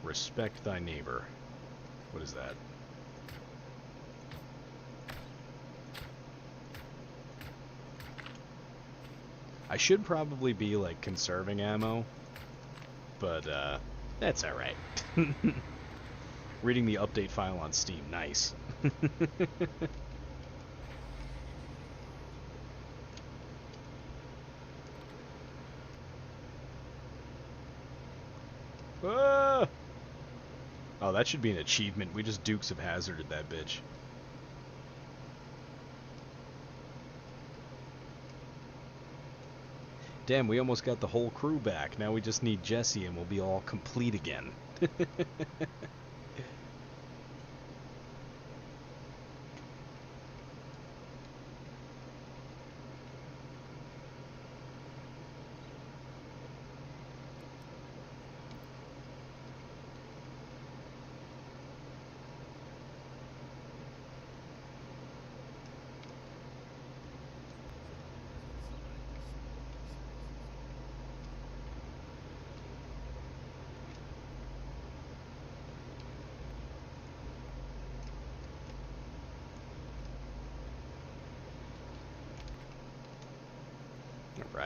Speaker 1: Respect thy neighbor. What is that? I should probably be, like, conserving ammo, but, that's alright. Reading the update file on Steam, nice. Ah! Oh, that should be an achievement. We just Dukes of Hazzarded that bitch. Damn, we almost got the whole crew back. Now we just need Jesse and we'll be all complete again.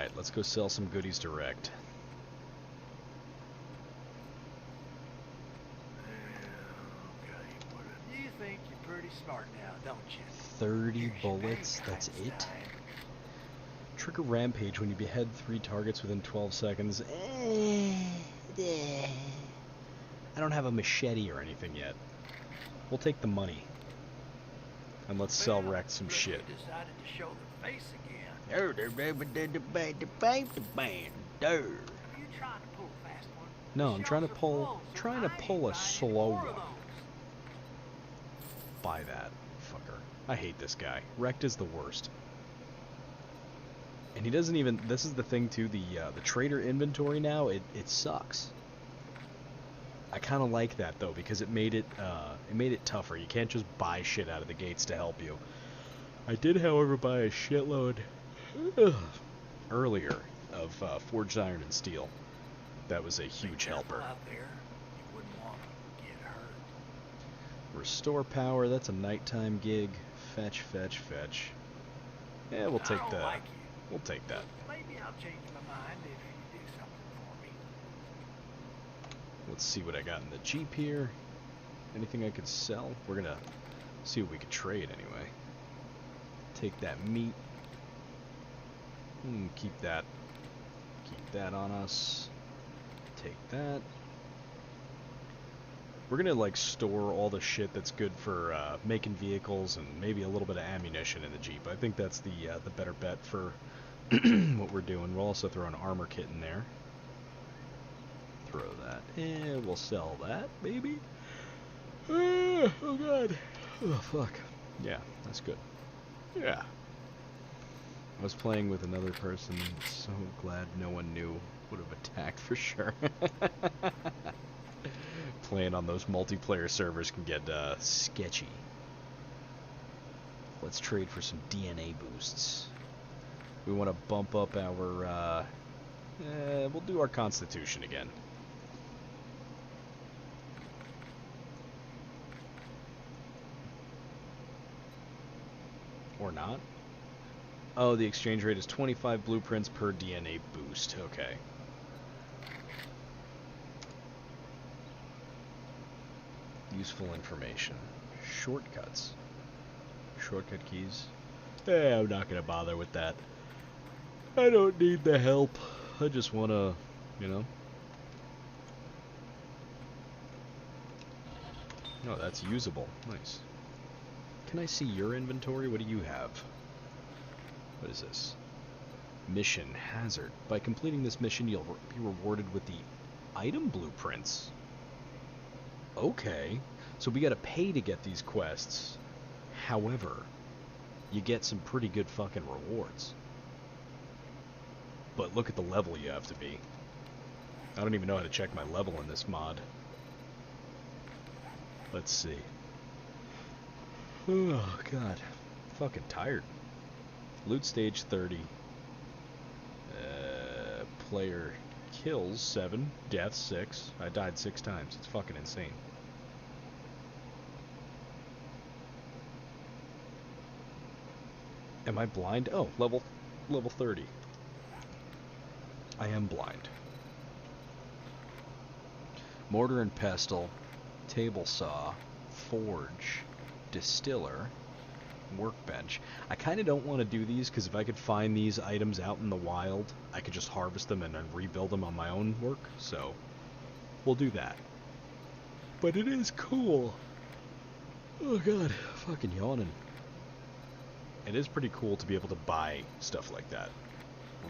Speaker 1: Alright, let's go sell some goodies direct.
Speaker 2: You think you're pretty smart now, don't you?
Speaker 1: 30 bullets, that's it? Trigger rampage when you behead 3 targets within 12 seconds. I don't have a machete or anything yet. We'll take the money. And let's sell Rex some shit.
Speaker 2: Decided to show their face again.
Speaker 3: Are you trying to
Speaker 2: pull a fast one?
Speaker 1: No, I'm trying to pull a slow one. Buy that, fucker. I hate this guy. Wrecked is the worst. And he doesn't even, this is the thing too, the trader inventory now, it sucks. I kind of like that though, because it made it tougher. You can't just buy shit out of the gates to help you. I did, however, buy a shitload earlier of forged iron and steel. That was a huge helper.
Speaker 2: Out there, you wouldn't want to get hurt.
Speaker 1: Restore power, that's a nighttime gig. Fetch, fetch, fetch. Yeah, we'll take that.
Speaker 2: Like
Speaker 1: we'll take that.
Speaker 2: Maybe I'll change my mind if you do something for me.
Speaker 1: Let's see what I got in the Jeep here. Anything I could sell? We're gonna see what we could trade anyway. Take that meat. Keep that. Keep that on us. Take that. We're gonna like store all the shit that's good for making vehicles and maybe a little bit of ammunition in the Jeep. I think that's the better bet for what we're doing. We'll also throw an armor kit in there. Throw that, and we'll sell that, maybe. Oh god. Oh fuck. Yeah, that's good. Yeah. I was playing with another person. So glad no one knew. Would have attacked for sure. Playing on those multiplayer servers can get sketchy. Let's trade for some DNA boosts. We want to bump up our we'll do our constitution again. Or not. Oh, the exchange rate is 25 blueprints per DNA boost. Okay. Useful information. Shortcuts. Shortcut keys. I'm not gonna bother with that. I don't need the help. I just wanna, you know. No, that's usable. Nice. Can I see your inventory? What do you have? What is this? Mission hazard. By completing this mission, you'll be rewarded with the item blueprints. Okay. So we gotta pay to get these quests. However, you get some pretty good fucking rewards. But look at the level you have to be. I don't even know how to check my level in this mod. Let's see. Oh, God. Fucking tired. Loot stage 30. Player kills 7, deaths 6. I died 6 times. It's fucking insane. Am I blind? Oh, level 30. I am blind. Mortar and pestle, table saw, forge, distiller, workbench. I kind of don't want to do these because if I could find these items out in the wild, I could just harvest them and then rebuild them on my own work. So we'll do that. But it is cool. Oh god, fucking yawning. It is pretty cool to be able to buy stuff like that.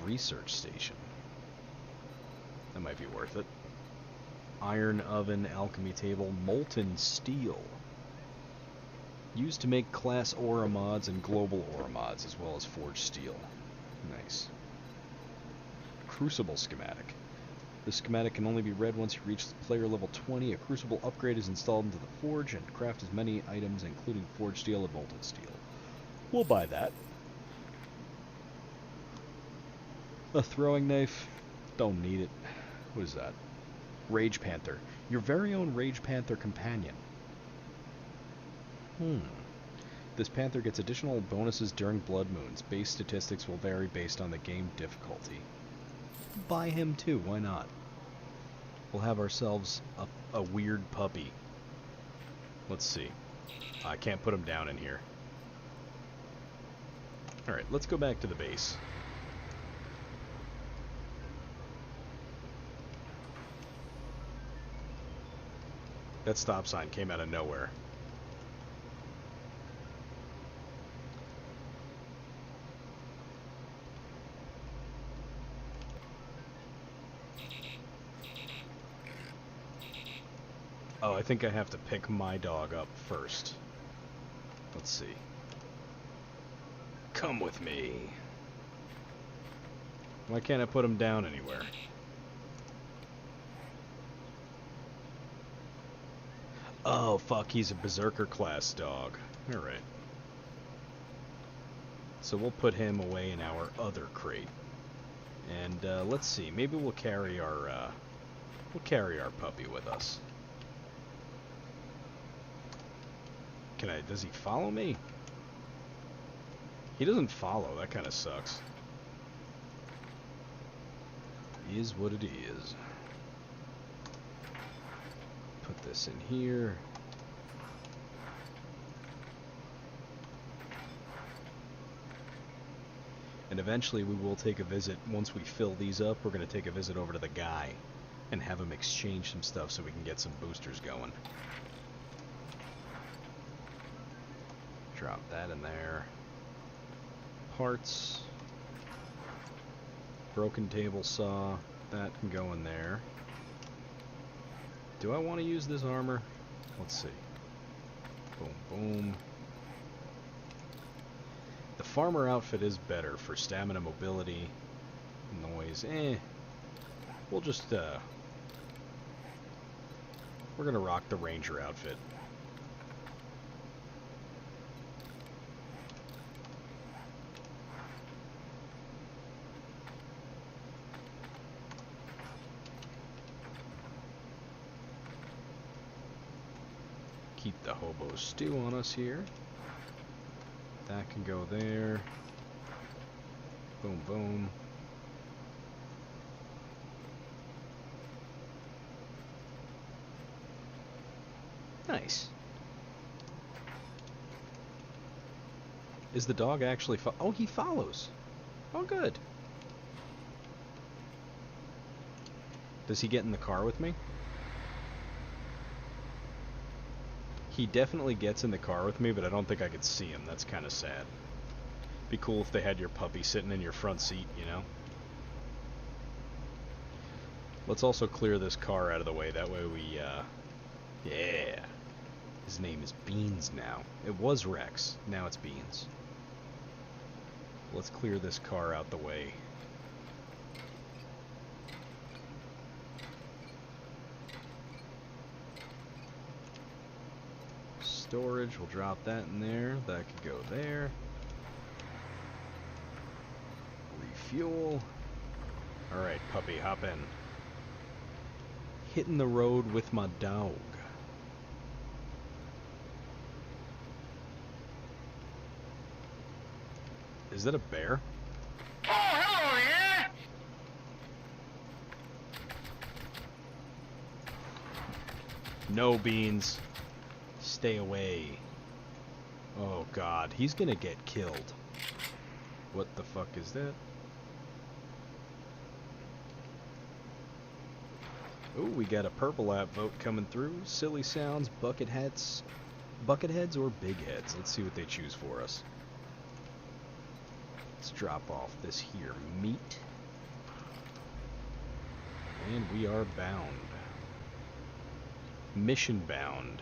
Speaker 1: Research station. That might be worth it. Iron oven, alchemy table, molten steel. Used to make class aura mods and global aura mods, as well as forged steel. Nice. Crucible schematic. The schematic can only be read once you reach player level 20. A crucible upgrade is installed into the forge and craft as many items, including forged steel and molten steel. We'll buy that. A throwing knife. Don't need it. What is that? Rage Panther. Your very own Rage Panther companion. This panther gets additional bonuses during blood moons. Base statistics will vary based on the game difficulty. Buy him too, why not? We'll have ourselves a weird puppy. Let's see. I can't put him down in here. Alright, let's go back to the base. That stop sign came out of nowhere. Oh, I think I have to pick my dog up first. Let's see. Come with me. Why can't I put him down anywhere? Oh, fuck, he's a Berserker class dog. Alright. So we'll put him away in our other crate. And, let's see, maybe we'll carry our puppy with us. Does he follow me? He doesn't follow, that kind of sucks. Is what it is. Put this in here. And eventually we will take a visit. Once we fill these up, we're going to take a visit over to the guy and have him exchange some stuff so we can get some boosters going. Drop that in there. Parts. Broken table saw. That can go in there. Do I want to use this armor? Let's see. Boom, boom. The farmer outfit is better for stamina, mobility, noise. We'll just, we're gonna rock the ranger outfit. Keep the hobo stew on us here. That can go there. Boom, boom. Nice. Is the dog actually oh, he follows. Oh, good. Does he get in the car with me? He definitely gets in the car with me, but I don't think I could see him. That's kind of sad. Be cool if they had your puppy sitting in your front seat, you know? Let's also clear this car out of the way. That way we, yeah. His name is Beans now. It was Rex. Now it's Beans. Let's clear this car out the way. Storage, we'll drop that in there. That could go there. Refuel. Alright, puppy, hop in. Hitting the road with my dog. Is that a bear?
Speaker 2: Oh, hello there!
Speaker 1: No, Beans. Stay away. Oh god, he's gonna get killed. What the fuck is that? Oh, we got a purple app vote coming through. Silly sounds, bucket heads or big heads. Let's see what they choose for us. Let's drop off this here meat. And we are bound. Mission bound.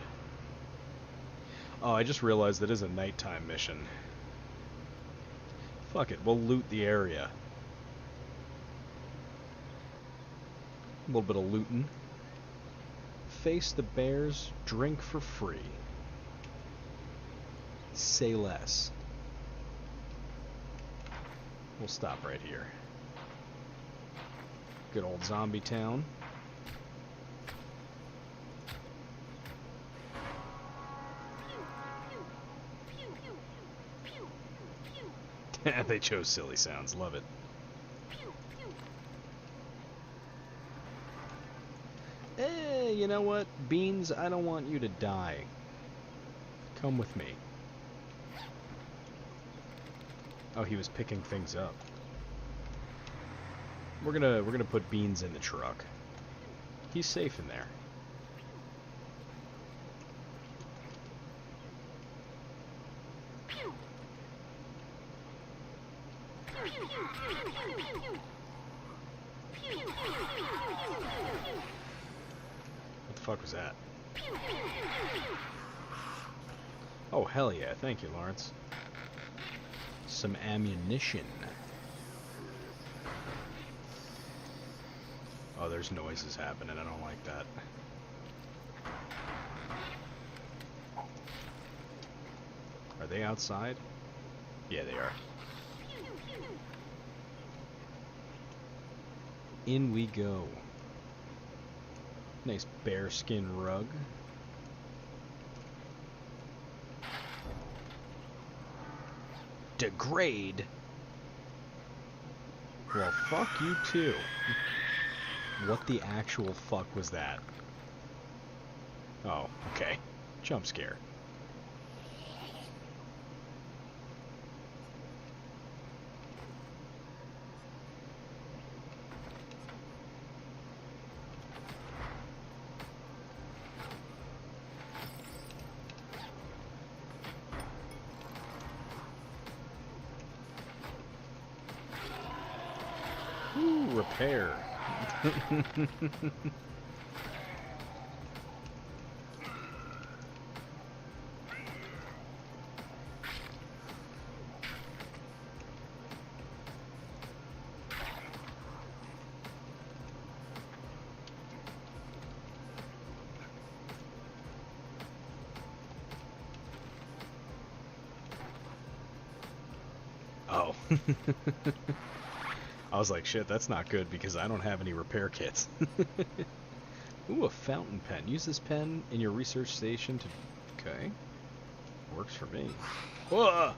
Speaker 1: Oh, I just realized that is a nighttime mission. Fuck it, we'll loot the area. A little bit of looting. Face the bears, drink for free. Say less. We'll stop right here. Good old zombie town. They chose silly sounds. Love it. You know what? Beans, I don't want you to die. Come with me. Oh, he was picking things up. We're gonna put Beans in the truck. He's safe in there. What the fuck was that? Oh, hell yeah. Thank you, Lawrence. Some ammunition. Oh, there's noises happening. I don't like that. Are they outside? Yeah, they are. In we go. Nice bearskin rug. Degrade? Well, fuck you too. What the actual fuck was that? Oh, okay. Jump scare. Ooh, repair. Oh. I was like, shit, that's not good because I don't have any repair kits. Ooh, a fountain pen. Use this pen in your research station to... Okay. Works for me. Whoa!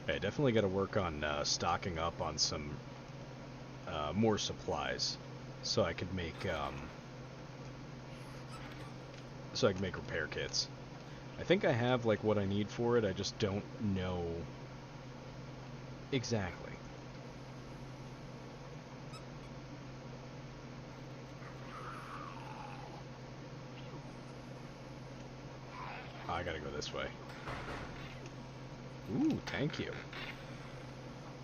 Speaker 1: I definitely got to work on stocking up on some more supplies so I could make repair kits. I think I have like what I need for it. I just don't know exactly. Oh, I gotta go this way. Ooh, thank you.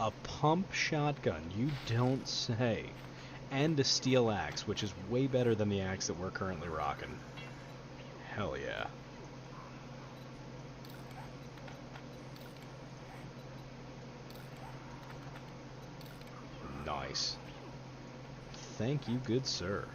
Speaker 1: A pump shotgun, you don't say. And a steel axe, which is way better than the axe that we're currently rocking. Hell yeah. Nice. Thank you, good sir.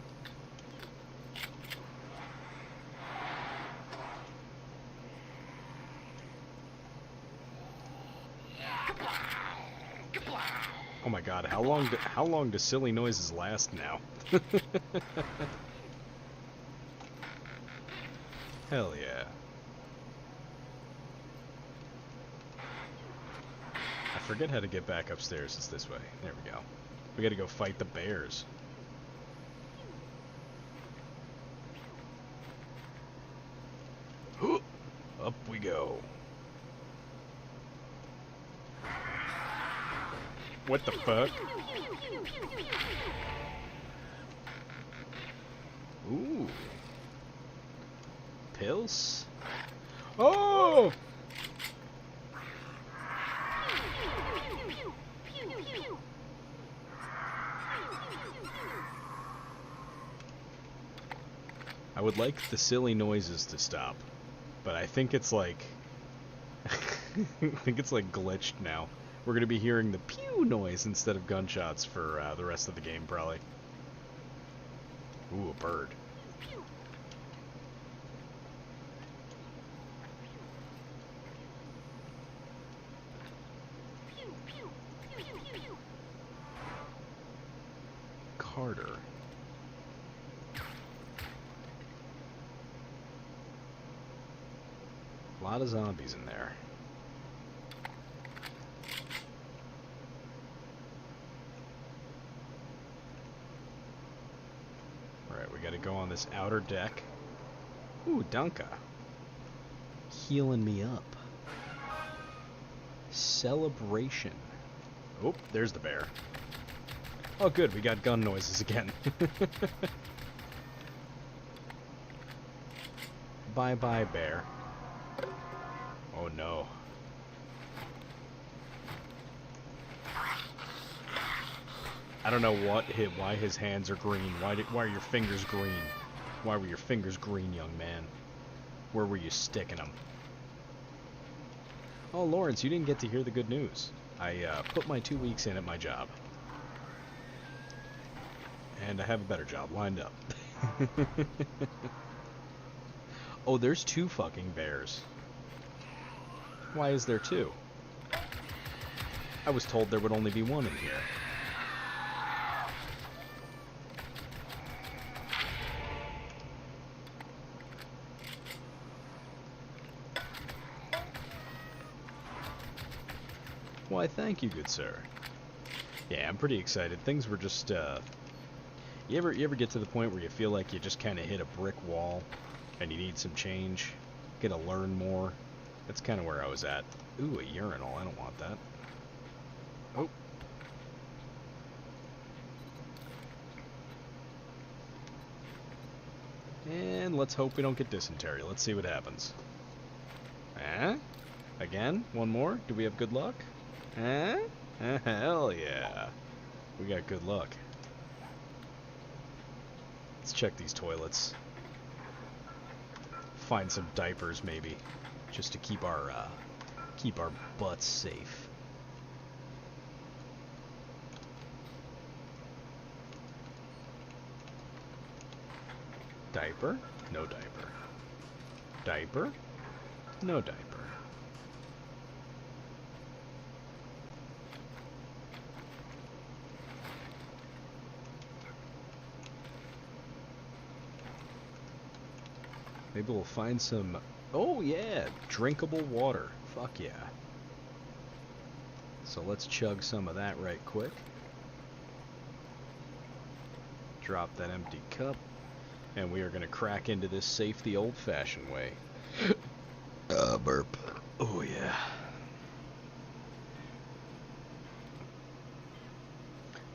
Speaker 1: Oh my god, how long do silly noises last now? Hell yeah. I forget how to get back upstairs. It's this way. There we go. We gotta go fight the bears. Up we go. What the fuck? Ooh. Pills? Oh! I would like the silly noises to stop, but I think it's like... I think it's like glitched now. We're gonna be hearing the pew noise instead of gunshots for the rest of the game, probably. Ooh, a bird. Carter. lot of zombies in there. Alright, we gotta go on this outer deck. Ooh, Dunka. Healing me up. Celebration. Oh, there's the bear. Oh good, we got gun noises again. Bye-bye, bear. Oh no. I don't know why his hands are green. Why are your fingers green? Why were your fingers green, young man? Where were you sticking them? Oh, Lawrence, you didn't get to hear the good news. I put my 2 weeks in at my job. And I have a better job lined up. Oh, there's 2 fucking bears. Why is there 2? I was told there would only be 1 in here. Why, thank you, good sir. Yeah, I'm pretty excited. Things were just, You ever get to the point where you feel like you just kind of hit a brick wall and you need some change? Gotta learn more? That's kind of where I was at. Ooh, a urinal. I don't want that. Oh. And let's hope we don't get dysentery. Let's see what happens. Eh? Again? One more? Do we have good luck? Eh? Hell yeah. We got good luck. Let's check these toilets. Find some diapers, maybe, just to keep our butts safe. Diaper? No diaper. Diaper? No diaper. Maybe we'll find some... Oh yeah! Drinkable water. Fuck yeah. So let's chug some of that right quick. Drop that empty cup. And we are going to crack into this safe the old-fashioned way. Burp. Oh yeah.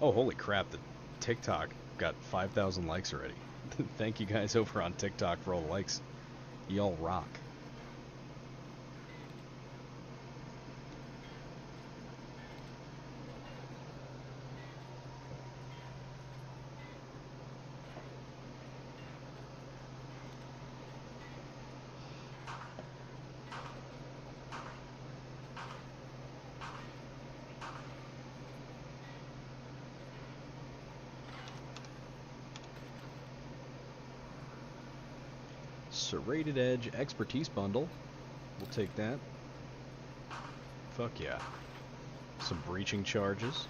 Speaker 1: Oh, holy crap. The TikTok got 5,000 likes already. Thank you guys over on TikTok for all the likes. Y'all rock. Serrated Edge Expertise Bundle. We'll take that. Fuck yeah. Some breaching charges.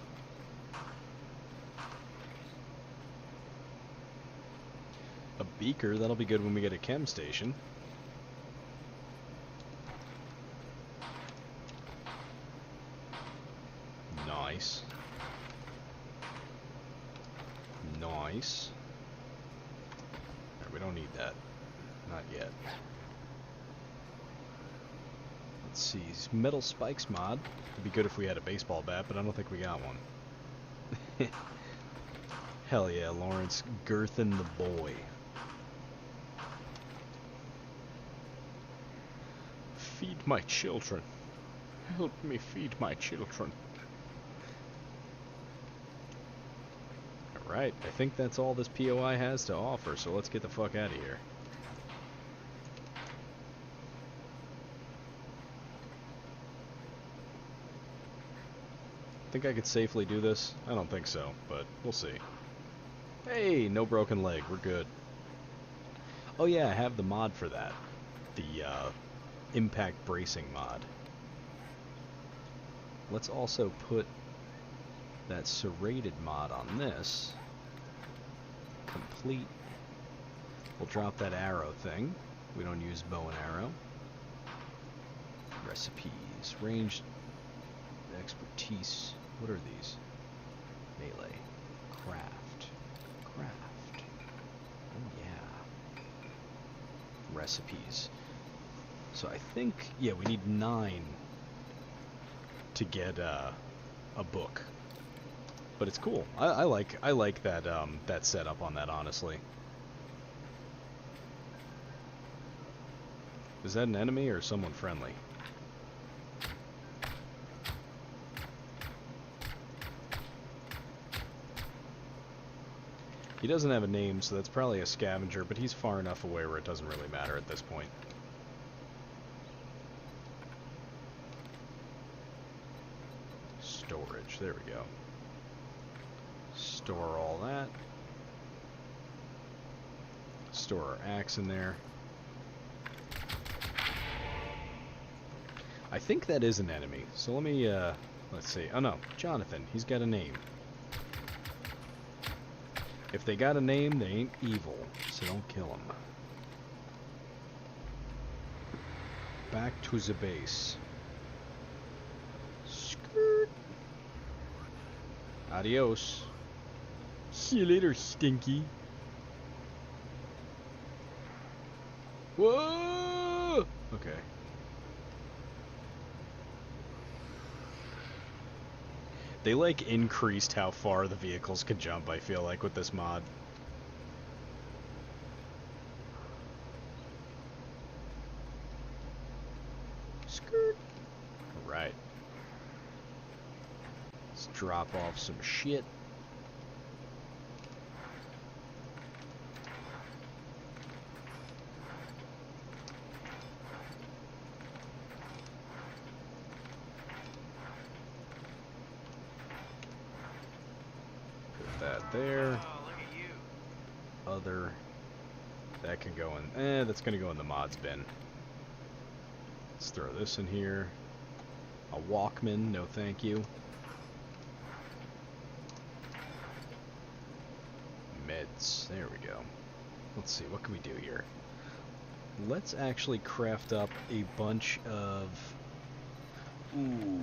Speaker 1: A beaker, that'll be good when we get a chem station. Nice. Nice. Right, we don't need that. Not yet. Let's see. Metal spikes mod. It'd be good if we had a baseball bat, but I don't think we got one. Hell yeah, Lawrence. Girthin the boy. Feed my children. Help me feed my children. Alright, I think that's all this POI has to offer, so let's get the fuck out of here. Think I could safely do this? I don't think so, but we'll see. Hey, no broken leg. We're good. Oh yeah, I have the mod for that. The impact bracing mod. Let's also put that serrated mod on this. Complete. We'll drop that arrow thing. We don't use bow and arrow. Recipes. Ranged expertise. What are these? Melee. Craft. Craft. Oh yeah. Recipes. So I think, yeah, we need 9 to get a book. But it's cool. I like that that setup on that, honestly. Is that an enemy or someone friendly? He doesn't have a name, so that's probably a scavenger, but he's far enough away where it doesn't really matter at this point. Storage, there we go. Store all that. Store our axe in there. I think that is an enemy, so let me, let's see. Oh no, Jonathan, he's got a name. If they got a name, they ain't evil, so don't kill them. Back to the base. Skirt. Adios. See you later, Stinky. Whoa! Okay. They, like, increased how far the vehicles could jump, I feel like, with this mod. Skirt. Alright. Let's drop off some shit. There. Other. That can go in. That's gonna go in the mods bin. Let's throw this in here. A Walkman, no thank you. Meds. There we go. Let's see, what can we do here? Let's actually craft up a bunch of... Ooh.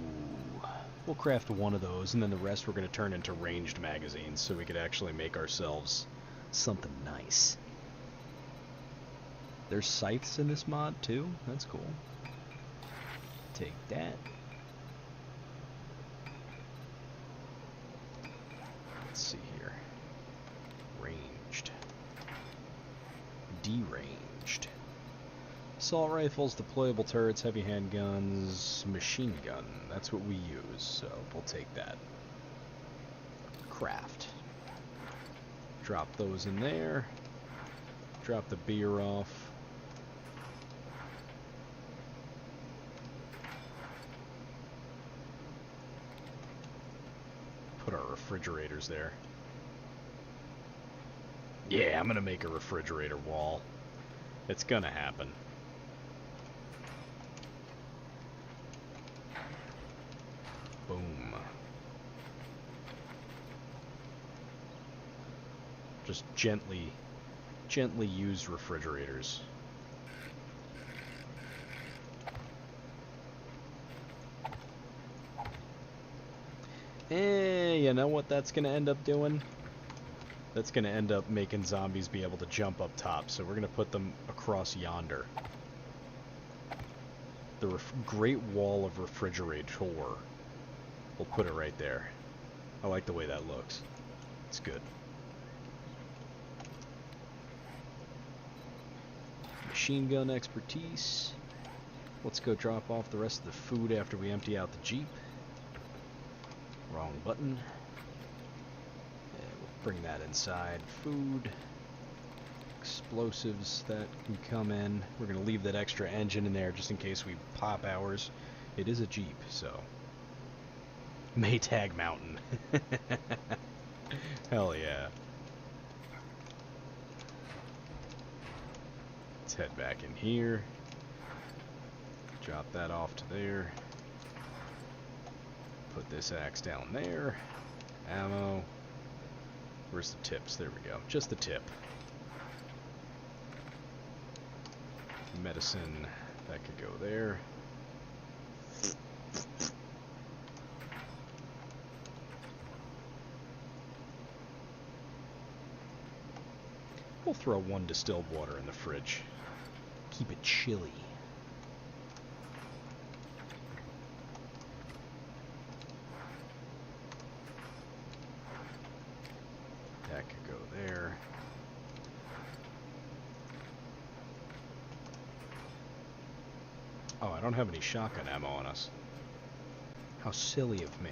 Speaker 1: We'll craft one of those, and then the rest we're going to turn into ranged magazines, so we could actually make ourselves something nice. There's scythes in this mod, too. That's cool. Take that. Let's see here. Ranged. Deranged. Assault rifles, deployable turrets, heavy handguns, machine gun. That's what we use, so we'll take that. Craft. Drop those in there. Drop the beer off. Put our refrigerators there. Yeah, I'm gonna make a refrigerator wall. It's gonna happen. Boom. Just gently use refrigerators. You know what that's gonna end up doing? That's gonna end up making zombies be able to jump up top, so we're gonna put them across yonder. The Great Wall of Refrigerator. We'll put it right there. I like the way that looks. It's good. Machine gun expertise. Let's go drop off the rest of the food after we empty out the Jeep. Wrong button. And we'll bring that inside. Food. Explosives that can come in. We're going to leave that extra engine in there just in case we pop ours. It is a Jeep, so... Maytag Mountain. Hell yeah. Let's head back in here. Drop that off to there. Put this axe down there. Ammo. Where's the tips? There we go. Just the tip. Medicine. That could go there. We'll throw one distilled water in the fridge. Keep it chilly. That could go there. Oh, I don't have any shotgun ammo on us. How silly of me.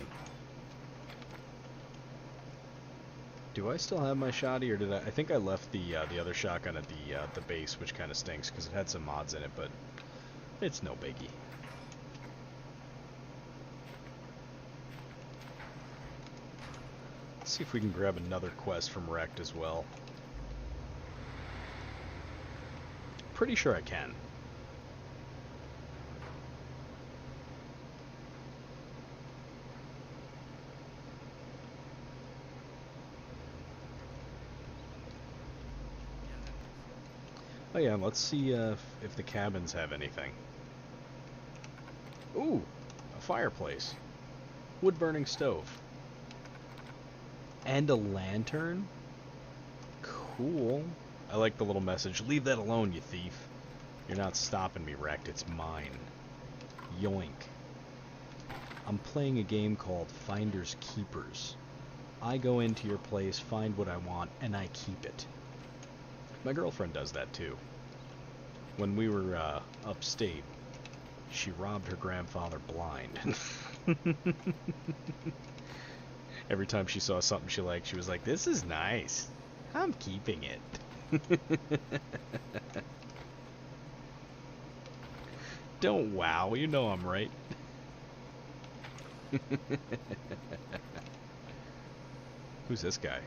Speaker 1: Do I still have my shotty, or did I think I left the other shotgun at the base, which kind of stinks because it had some mods in it, but it's no biggie. Let's see if we can grab another quest from Wrecked as well. Pretty sure I can. Oh yeah, let's see if the cabins have anything. Ooh, a fireplace. Wood-burning stove. And a lantern? Cool. I like the little message. Leave that alone, you thief. You're not stopping me, Wrecked. It's mine. Yoink. I'm playing a game called Finders Keepers. I go into your place, find what I want, and I keep it. My girlfriend does that too. When we were upstate, she robbed her grandfather blind. Every time she saw something she liked, she was like, "This is nice. I'm keeping it." Don't wow, you know I'm right. Who's this guy?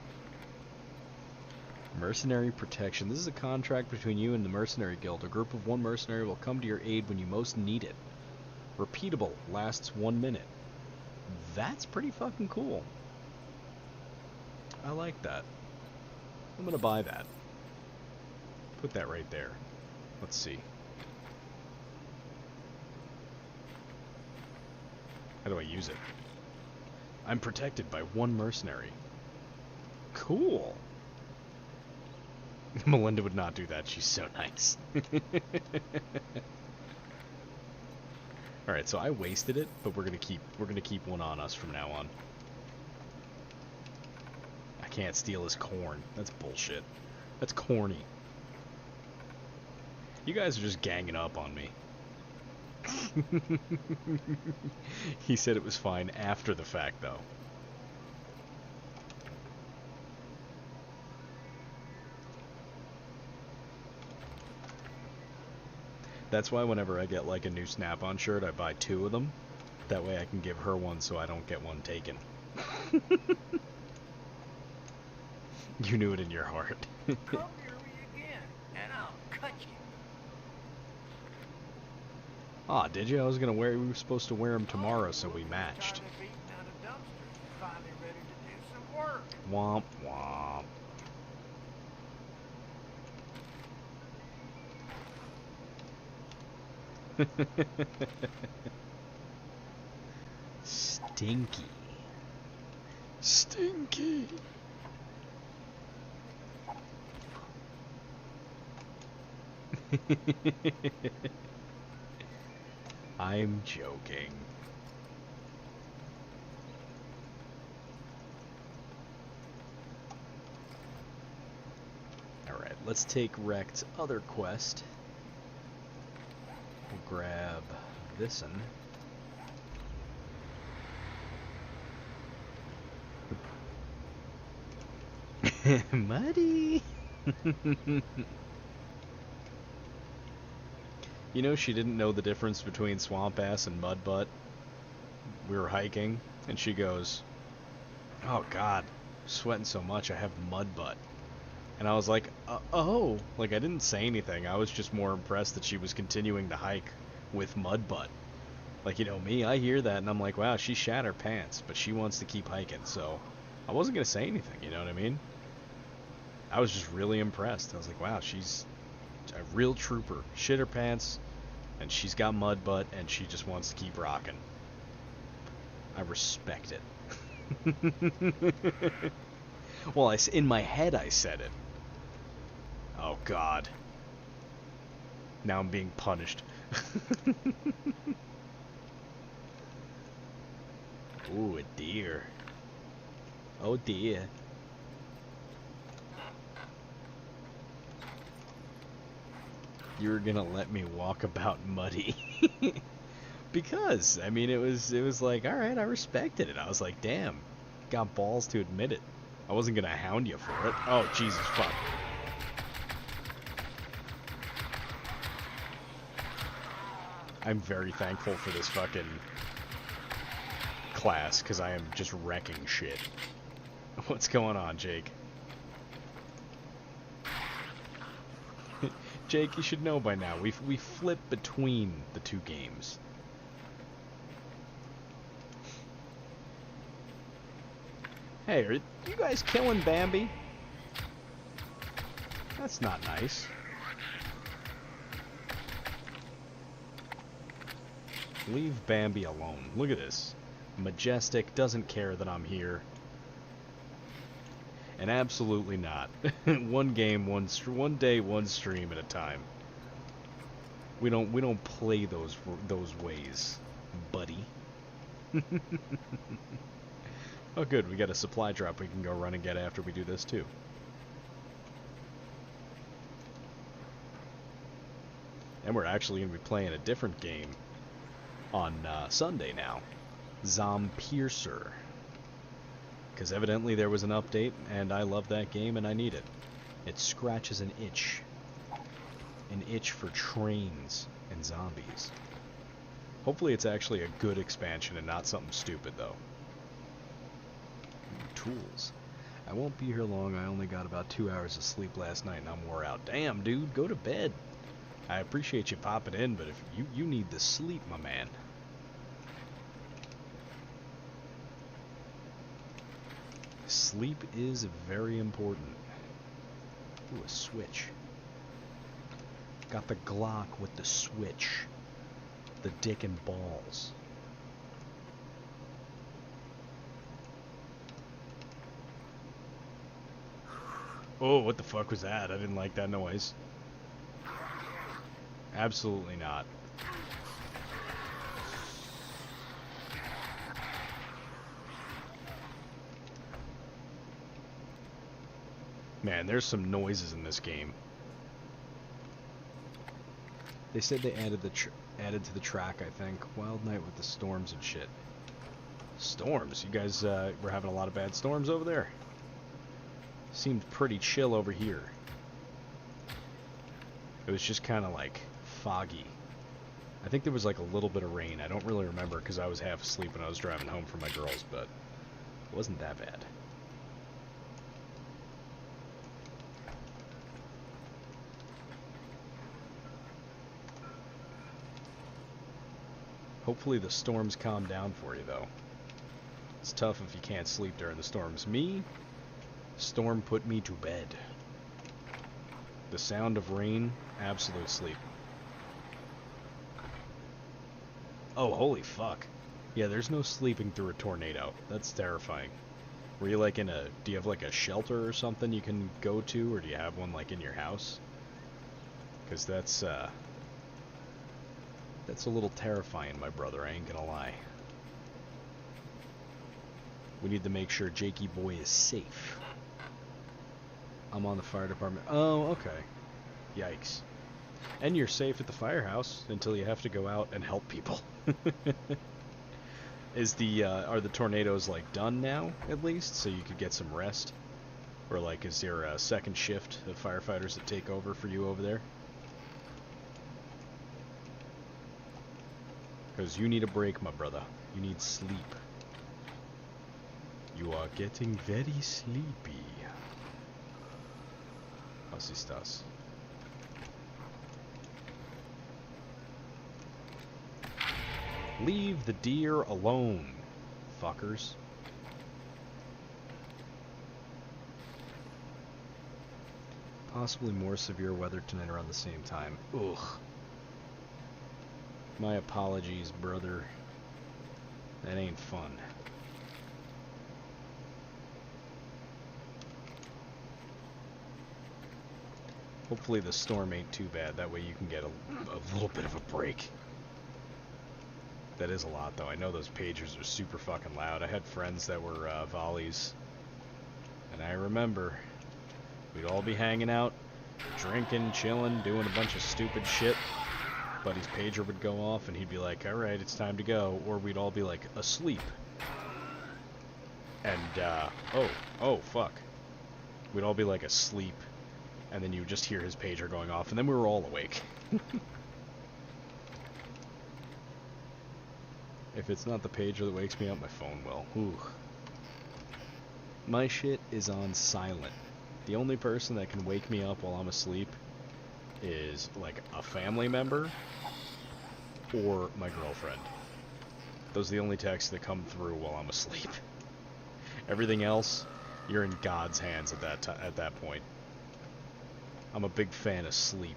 Speaker 1: Mercenary protection. This is a contract between you and the Mercenary Guild. A group of one mercenary will come to your aid when you most need it. Repeatable. Lasts 1 minute. That's pretty fucking cool. I like that. I'm gonna buy that. Put that right there. Let's see. How do I use it? I'm protected by one mercenary. Cool. Melinda would not do that. She's so nice. All right, so I wasted it, but we're gonna keep one on us from now on. I can't steal his corn. That's bullshit. That's corny. You guys are just ganging up on me. He said it was fine after the fact, though. That's why whenever I get like a new Snap-on shirt, I buy 2 of them. That way I can give her one so I don't get one taken. You knew it in your heart.
Speaker 2: Come near me again, and I'll cut you.
Speaker 1: Aw, did you? We were supposed to wear them tomorrow, so we matched.
Speaker 2: Finally ready to do some work.
Speaker 1: Womp womp. Stinky. Stinky. I'm joking. Alright, let's take Wrecked's other quest. We'll grab this'n. Muddy! You know, she didn't know the difference between swamp ass and mud butt. We were hiking, and she goes, "Oh God, I'm sweating so much I have mud butt." And I was like, oh. Like, I didn't say anything. I was just more impressed that she was continuing to hike with mud butt. Like, you know, me, I hear that, and I'm like, wow, she shat her pants, but she wants to keep hiking, so I wasn't going to say anything, you know what I mean? I was just really impressed. I was like, wow, she's a real trooper. Shit her pants, and she's got mud butt, and she just wants to keep rocking. I respect it. Well, in my head I said it. Oh, God. Now I'm being punished. Ooh, a deer. Oh, dear. You're gonna let me walk about muddy. Because, I mean, it was like, alright, I respected it. I was like, damn, got balls to admit it. I wasn't gonna hound you for it. Oh, Jesus, fuck. I'm very thankful for this fucking class, because I am just wrecking shit. What's going on, Jake? Jake, you should know by now, we flip between the two games. Hey, are you guys killing Bambi? That's not nice. Leave Bambi alone. Look at this. Majestic, doesn't care that I'm here. And absolutely not. One game, one day, one stream at a time. We don't play those ways, buddy. Oh good, we got a supply drop we can go run and get after we do this too. And we're actually going to be playing a different game on Sunday now. Zompiercer. Because evidently there was an update, and I love that game and I need it. It scratches an itch. An itch for trains and zombies. Hopefully it's actually a good expansion and not something stupid, though. Tools. I won't be here long. I only got about 2 hours of sleep last night and I'm wore out. Damn, dude, go to bed. I appreciate you popping in, but if you need the sleep, my man. Sleep is very important. Ooh, a switch. Got the Glock with the switch. The dick and balls. Oh, what the fuck was that? I didn't like that noise. Absolutely not. Man, there's some noises in this game. They said they added to the track, I think. Wild night with the storms and shit. Storms? You guys were having a lot of bad storms over there? Seemed pretty chill over here. It was just kind of like foggy. I think there was like a little bit of rain. I don't really remember because I was half asleep when I was driving home from my girls, but it wasn't that bad. Hopefully the storms calm down for you, though. It's tough if you can't sleep during the storms. Me, storm put me to bed. The sound of rain, absolute sleep. Oh, holy fuck. Yeah, there's no sleeping through a tornado. That's terrifying. Were you like in a... Do you have like a shelter or something you can go to, or do you have one like in your house? Because that's a little terrifying, my brother, I ain't gonna lie. We need to make sure Jakey boy is safe. I'm on the fire department. Oh, okay. Yikes. And you're safe at the firehouse until you have to go out and help people. Are the tornadoes like done now, at least, so you could get some rest? Or like, is there a second shift of firefighters that take over for you over there? Because you need a break, my brother. You need sleep. You are getting very sleepy. Así estás. Leave the deer alone, fuckers. Possibly more severe weather tonight around the same time. Ugh. My apologies, brother. That ain't fun. Hopefully the storm ain't too bad. That way you can get a little bit of a break. That is a lot, though. I know those pagers are super fucking loud. I had friends that were volleys. And I remember we'd all be hanging out, drinking, chilling, doing a bunch of stupid shit. Buddy's pager would go off and he'd be like, alright, it's time to go. Or we'd all be like, asleep. And, oh, fuck. We'd all be like asleep. And then you would just hear his pager going off. And then we were all awake. If it's not the pager that wakes me up, my phone will. Ooh. My shit is on silent. The only person that can wake me up while I'm asleep is, like, a family member or my girlfriend. Those are the only texts that come through while I'm asleep. Everything else, you're in God's hands at that point. I'm a big fan of sleep.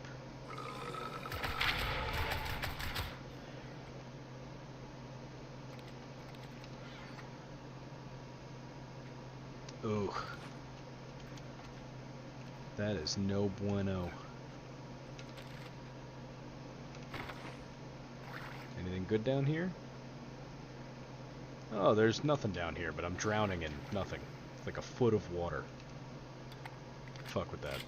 Speaker 1: Ooh. That is no bueno. Anything good down here? Oh, there's nothing down here, but I'm drowning in nothing. It's like a foot of water. Fuck with that.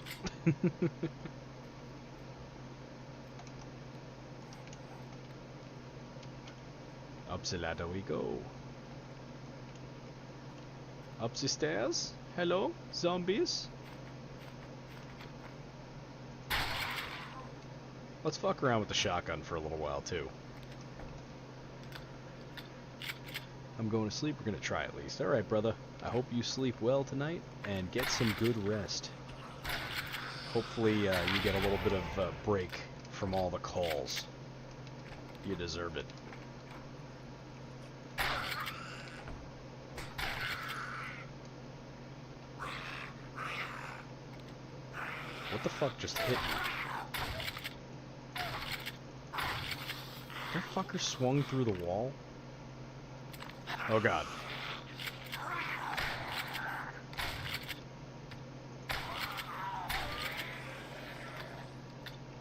Speaker 1: Up the ladder we go. Up the stairs? Hello, zombies? Let's fuck around with the shotgun for a little while, too. I'm going to sleep. We're going to try at least. Alright, brother. I hope you sleep well tonight and get some good rest. Hopefully you get a little bit of a break from all the calls. You deserve it. What the fuck just hit me? That fucker swung through the wall? Oh god.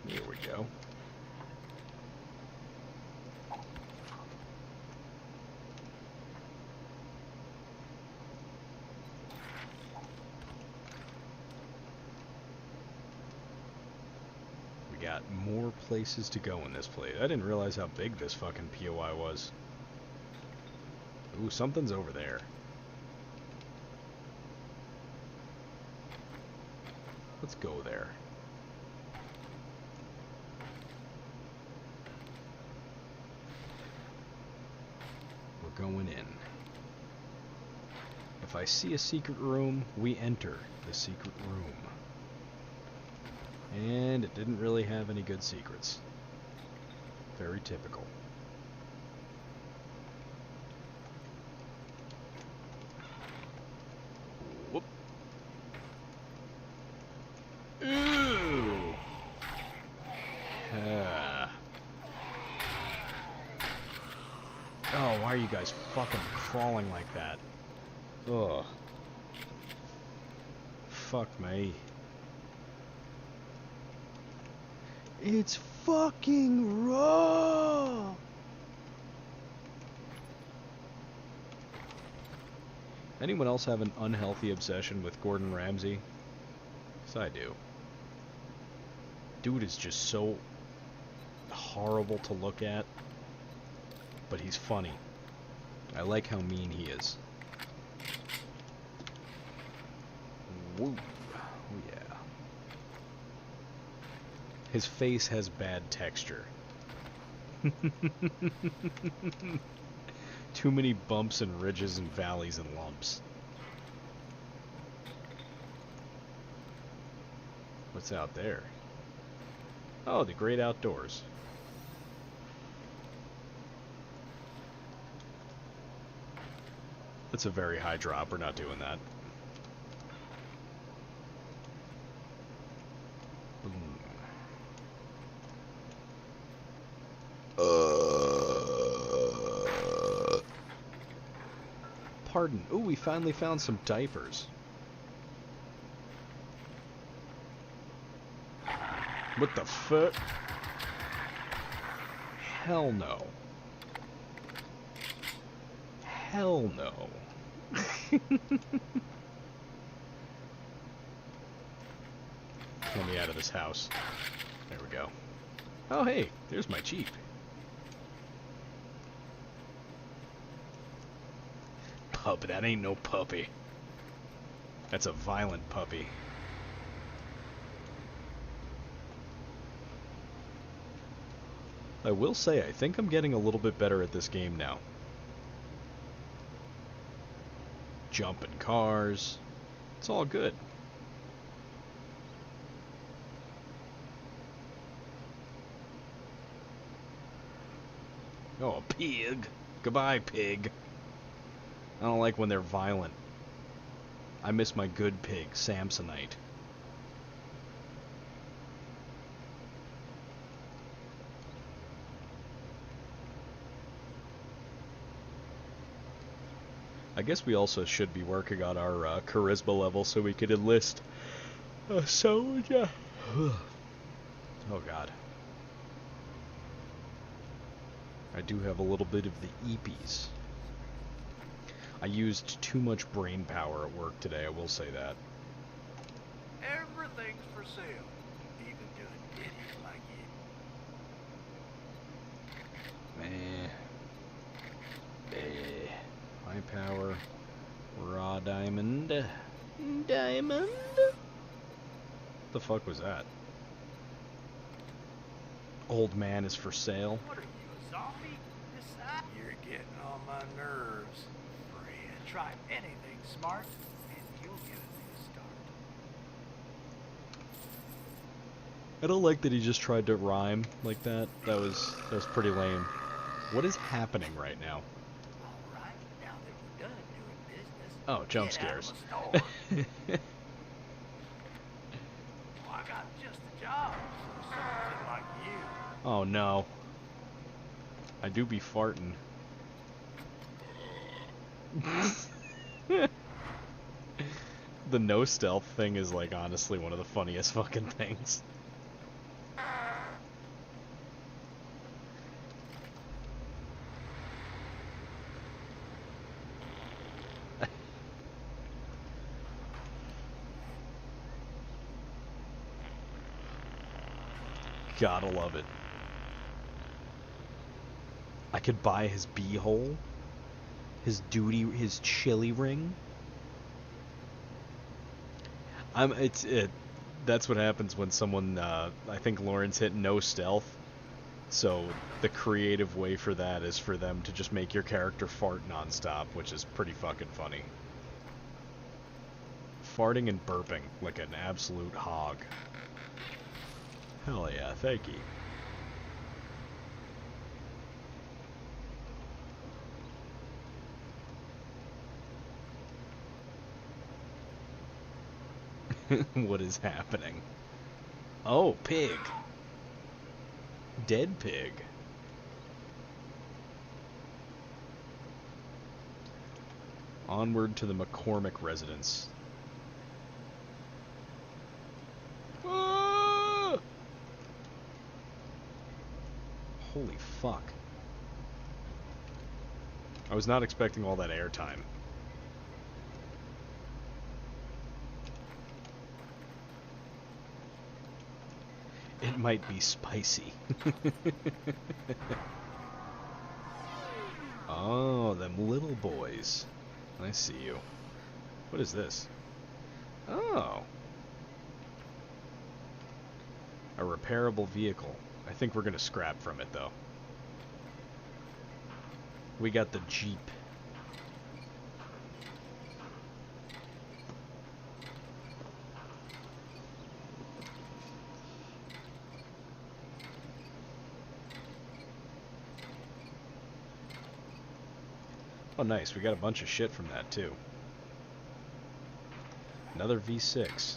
Speaker 1: Here we go. We got more places to go in this place. I didn't realize how big this fucking POI was. Ooh, something's over there. Let's go there. We're going in. If I see a secret room, we enter the secret room. And it didn't really have any good secrets. Very typical. Whoop. Ooh. Oh, why are you guys fucking crawling like that? Ugh. Fuck me. It's fucking raw! Anyone else have an unhealthy obsession with Gordon Ramsay? 'Cause I do. Dude is just so horrible to look at, but he's funny. I like how mean he is. Woo. Oh yeah. His face has bad texture. Too many bumps and ridges and valleys and lumps. What's out there? Oh, the great outdoors. That's a very high drop. We're not doing that. Boom. Pardon. Ooh, we finally found some diapers. What the fuck? Hell no. Hell no. Let me out of this house. There we go. Oh, hey, there's my Jeep. Pup, that ain't no puppy. That's a violent puppy. I will say, I think I'm getting a little bit better at this game now. Jumping cars. It's all good. Oh, a pig. Goodbye, pig. I don't like when they're violent. I miss my good pig, Samsonite. I guess we also should be working on our charisma level so we could enlist a soldier. Oh god. I do have a little bit of the eepies. I used too much brain power at work today, I will say that.
Speaker 2: Everything's for sale. Even good idiots like you.
Speaker 1: High power. Raw diamond. Diamond? The fuck was that? Old man is for sale.
Speaker 2: What are you, a zombie? Decide. You're getting on my nerves. Fred, try anything smart, and you'll get a new start.
Speaker 1: I don't like that he just tried to rhyme like that. That was pretty lame. What is happening right now?
Speaker 2: All right, now that we're done doing business,
Speaker 1: Oh, jump
Speaker 2: get out of
Speaker 1: scares.
Speaker 2: my store. Well, I got just a job for something like you.
Speaker 1: Oh no. I do be farting. The no stealth thing is like honestly one of the funniest fucking things. Gotta love it. I could buy his beehole, his chili ring. That's what happens when someone, I think Lauren's hit no stealth. So the creative way for that is for them to just make your character fart nonstop, which is pretty fucking funny. Farting and burping like an absolute hog. Hell yeah, thank you. What is happening? Oh, pig. Dead pig. Onward to the McCormick residence. Ah! Holy fuck. I was not expecting all that airtime. It might be spicy. Oh, them little boys. I see you. What is this? Oh. A repairable vehicle. I think we're gonna scrap from it, though. We got the Jeep. Oh, nice. We got a bunch of shit from that, too. Another V6.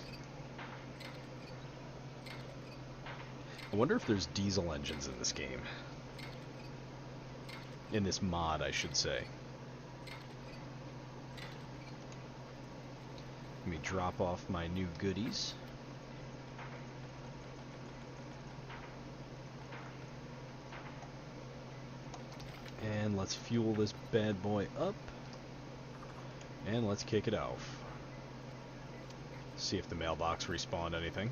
Speaker 1: I wonder if there's diesel engines in this game. In this mod, I should say. Let me drop off my new goodies. And let's fuel this bad boy up. And let's kick it off. See if the mailbox respawned anything.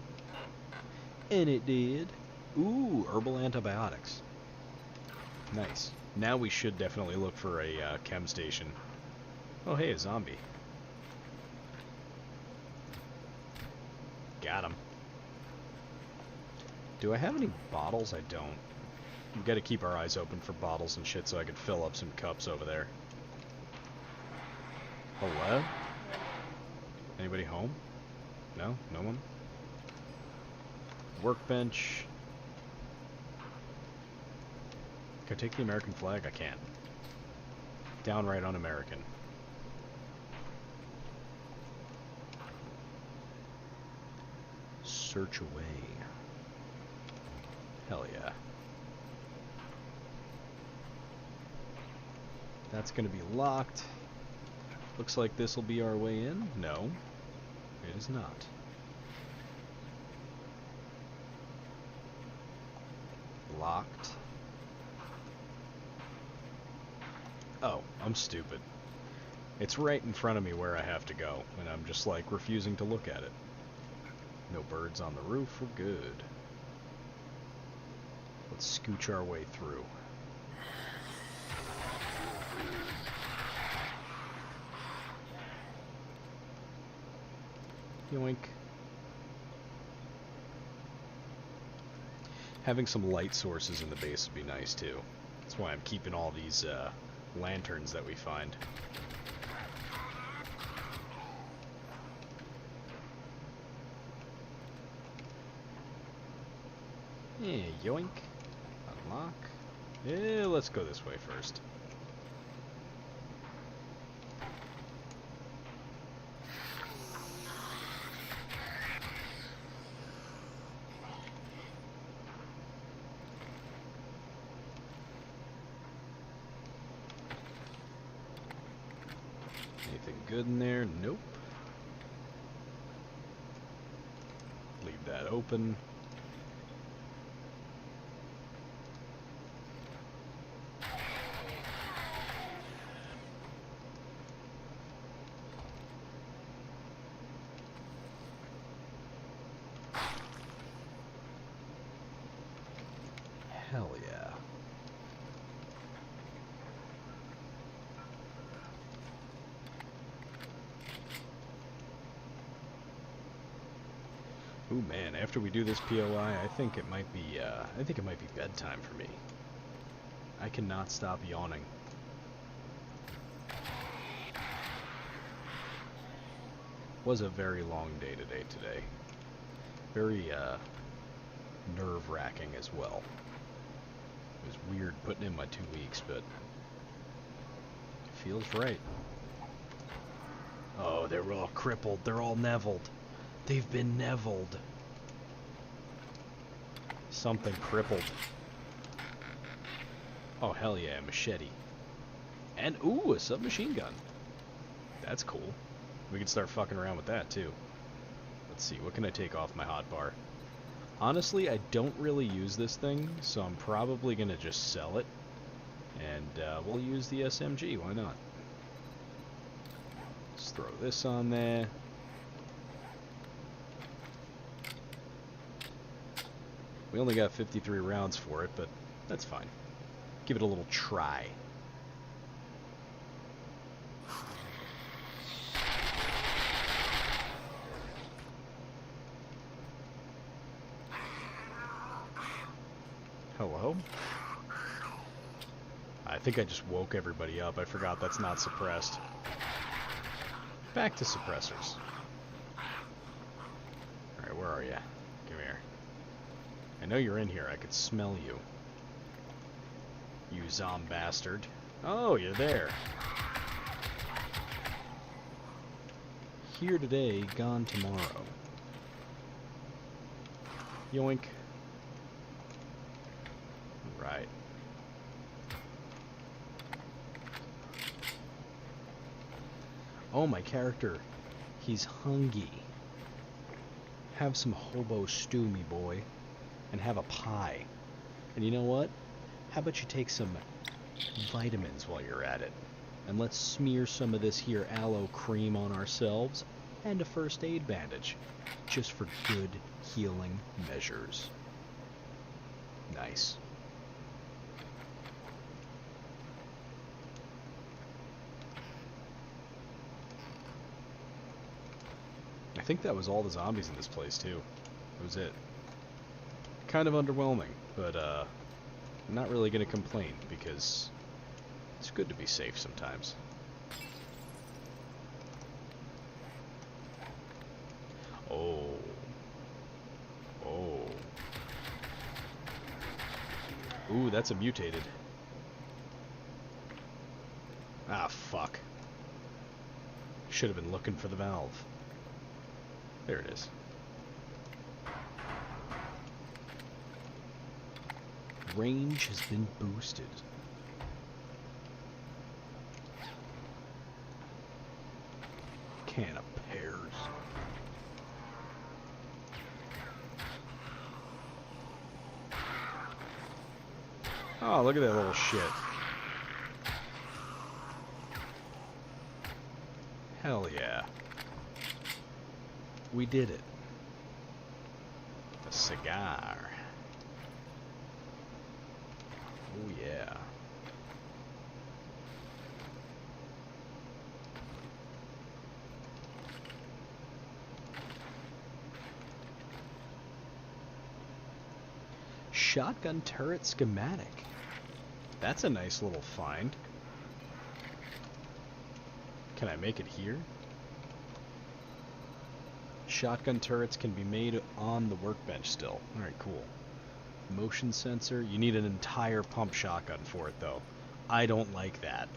Speaker 1: And it did. Ooh, herbal antibiotics. Nice. Now we should definitely look for a chem station. Oh, hey, a zombie. Got him. Do I have any bottles? I don't. We've got to keep our eyes open for bottles and shit so I can fill up some cups over there. Hello? Anybody home? No? No one? Workbench. Can I take the American flag? I can't. Downright un-American. Search away. Hell yeah. That's gonna be locked. Looks like this will be our way in. No, it is not. Locked. Oh, I'm stupid. It's right in front of me where I have to go, and I'm just like refusing to look at it. No birds on the roof, we're good. Let's scooch our way through. Yoink. Having some light sources in the base would be nice too. That's why I'm keeping all these lanterns that we find. Yeah, yoink. Unlock. Yeah, let's go this way first. Anything good in there? Nope. Leave that open. Hell yeah. Ooh man, after we do this POI, I think it might be bedtime for me. I cannot stop yawning. Was a very long day today. Very nerve-wracking as well. It was weird putting in my 2 weeks, but it feels right. Oh, they were all crippled. They're all nevilled. They've been nevilled. Something crippled. Oh, hell yeah, a machete. And, ooh, a submachine gun. That's cool. We can start fucking around with that, too. Let's see, what can I take off my hotbar? Honestly, I don't really use this thing, so I'm probably going to just sell it. And we'll use the SMG, why not? Let's throw this on there. We only got 53 rounds for it, but that's fine. Give it a little try. Hello? I think I just woke everybody up. I forgot that's not suppressed. Back to suppressors. Alright, where are you? Come here. I know you're in here. I could smell you. You zombastard. Oh, you're there. Here today, gone tomorrow. Yoink. Right. Oh, my character. He's hungry. Have some hobo stew, me boy. And have a pie. And you know what? How about you take some vitamins while you're at it. And let's smear some of this here aloe cream on ourselves and a first aid bandage, just for good healing measures. Nice. I think that was all the zombies in this place too. That was it. Kind of underwhelming, but I'm not really going to complain because it's good to be safe sometimes. Oh. Oh. Ooh, that's a mutated. Ah, fuck. Should have been looking for the valve. There it is. Range has been boosted. Can of pears. Oh, look at that little shit. Hell yeah. We did it. A cigar. Oh yeah. Shotgun turret schematic. That's a nice little find. Can I make it here? Shotgun turrets can be made on the workbench still. Alright, cool. Motion sensor. You need an entire pump shotgun for it, though. I don't like that.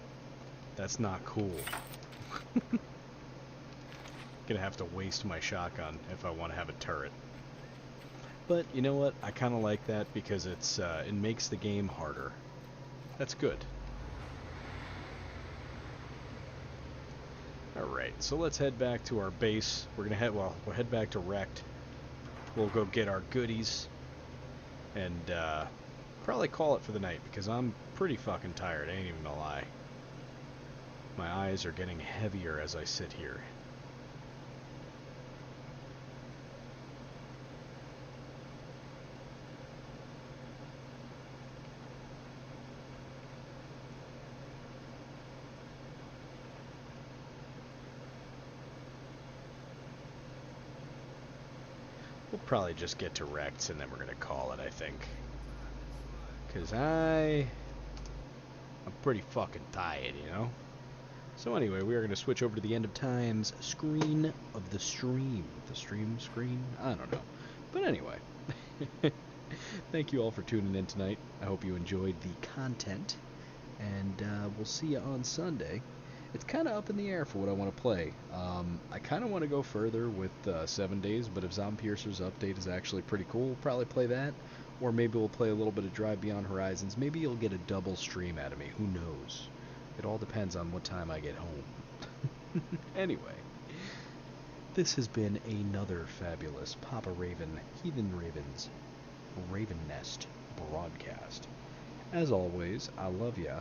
Speaker 1: That's not cool. Gonna have to waste my shotgun if I want to have a turret. But you know what? I kind of like that because it makes the game harder. That's good. Alright, so let's head back to our base. We'll head back to Wrecked. We'll go get our goodies. And probably call it for the night because I'm pretty fucking tired, I ain't even gonna lie. My eyes are getting heavier as I sit here. We'll probably just get to Rex and then we're gonna call it, I think. Cause I'm pretty fucking tired, you know? So anyway, we are gonna switch over to the end of times screen of the stream. The stream screen? I don't know. But anyway. Thank you all for tuning in tonight. I hope you enjoyed the content. And we'll see you on Sunday. It's kind of up in the air for what I want to play. I kind of want to go further with 7 Days, but if Zombiercer's update is actually pretty cool, we'll probably play that. Or maybe we'll play a little bit of Drive Beyond Horizons. Maybe you'll get a double stream out of me. Who knows? It all depends on what time I get home. Anyway, this has been another fabulous Papa Raven, Heathen Ravens, Raven Nest broadcast. As always, I love ya.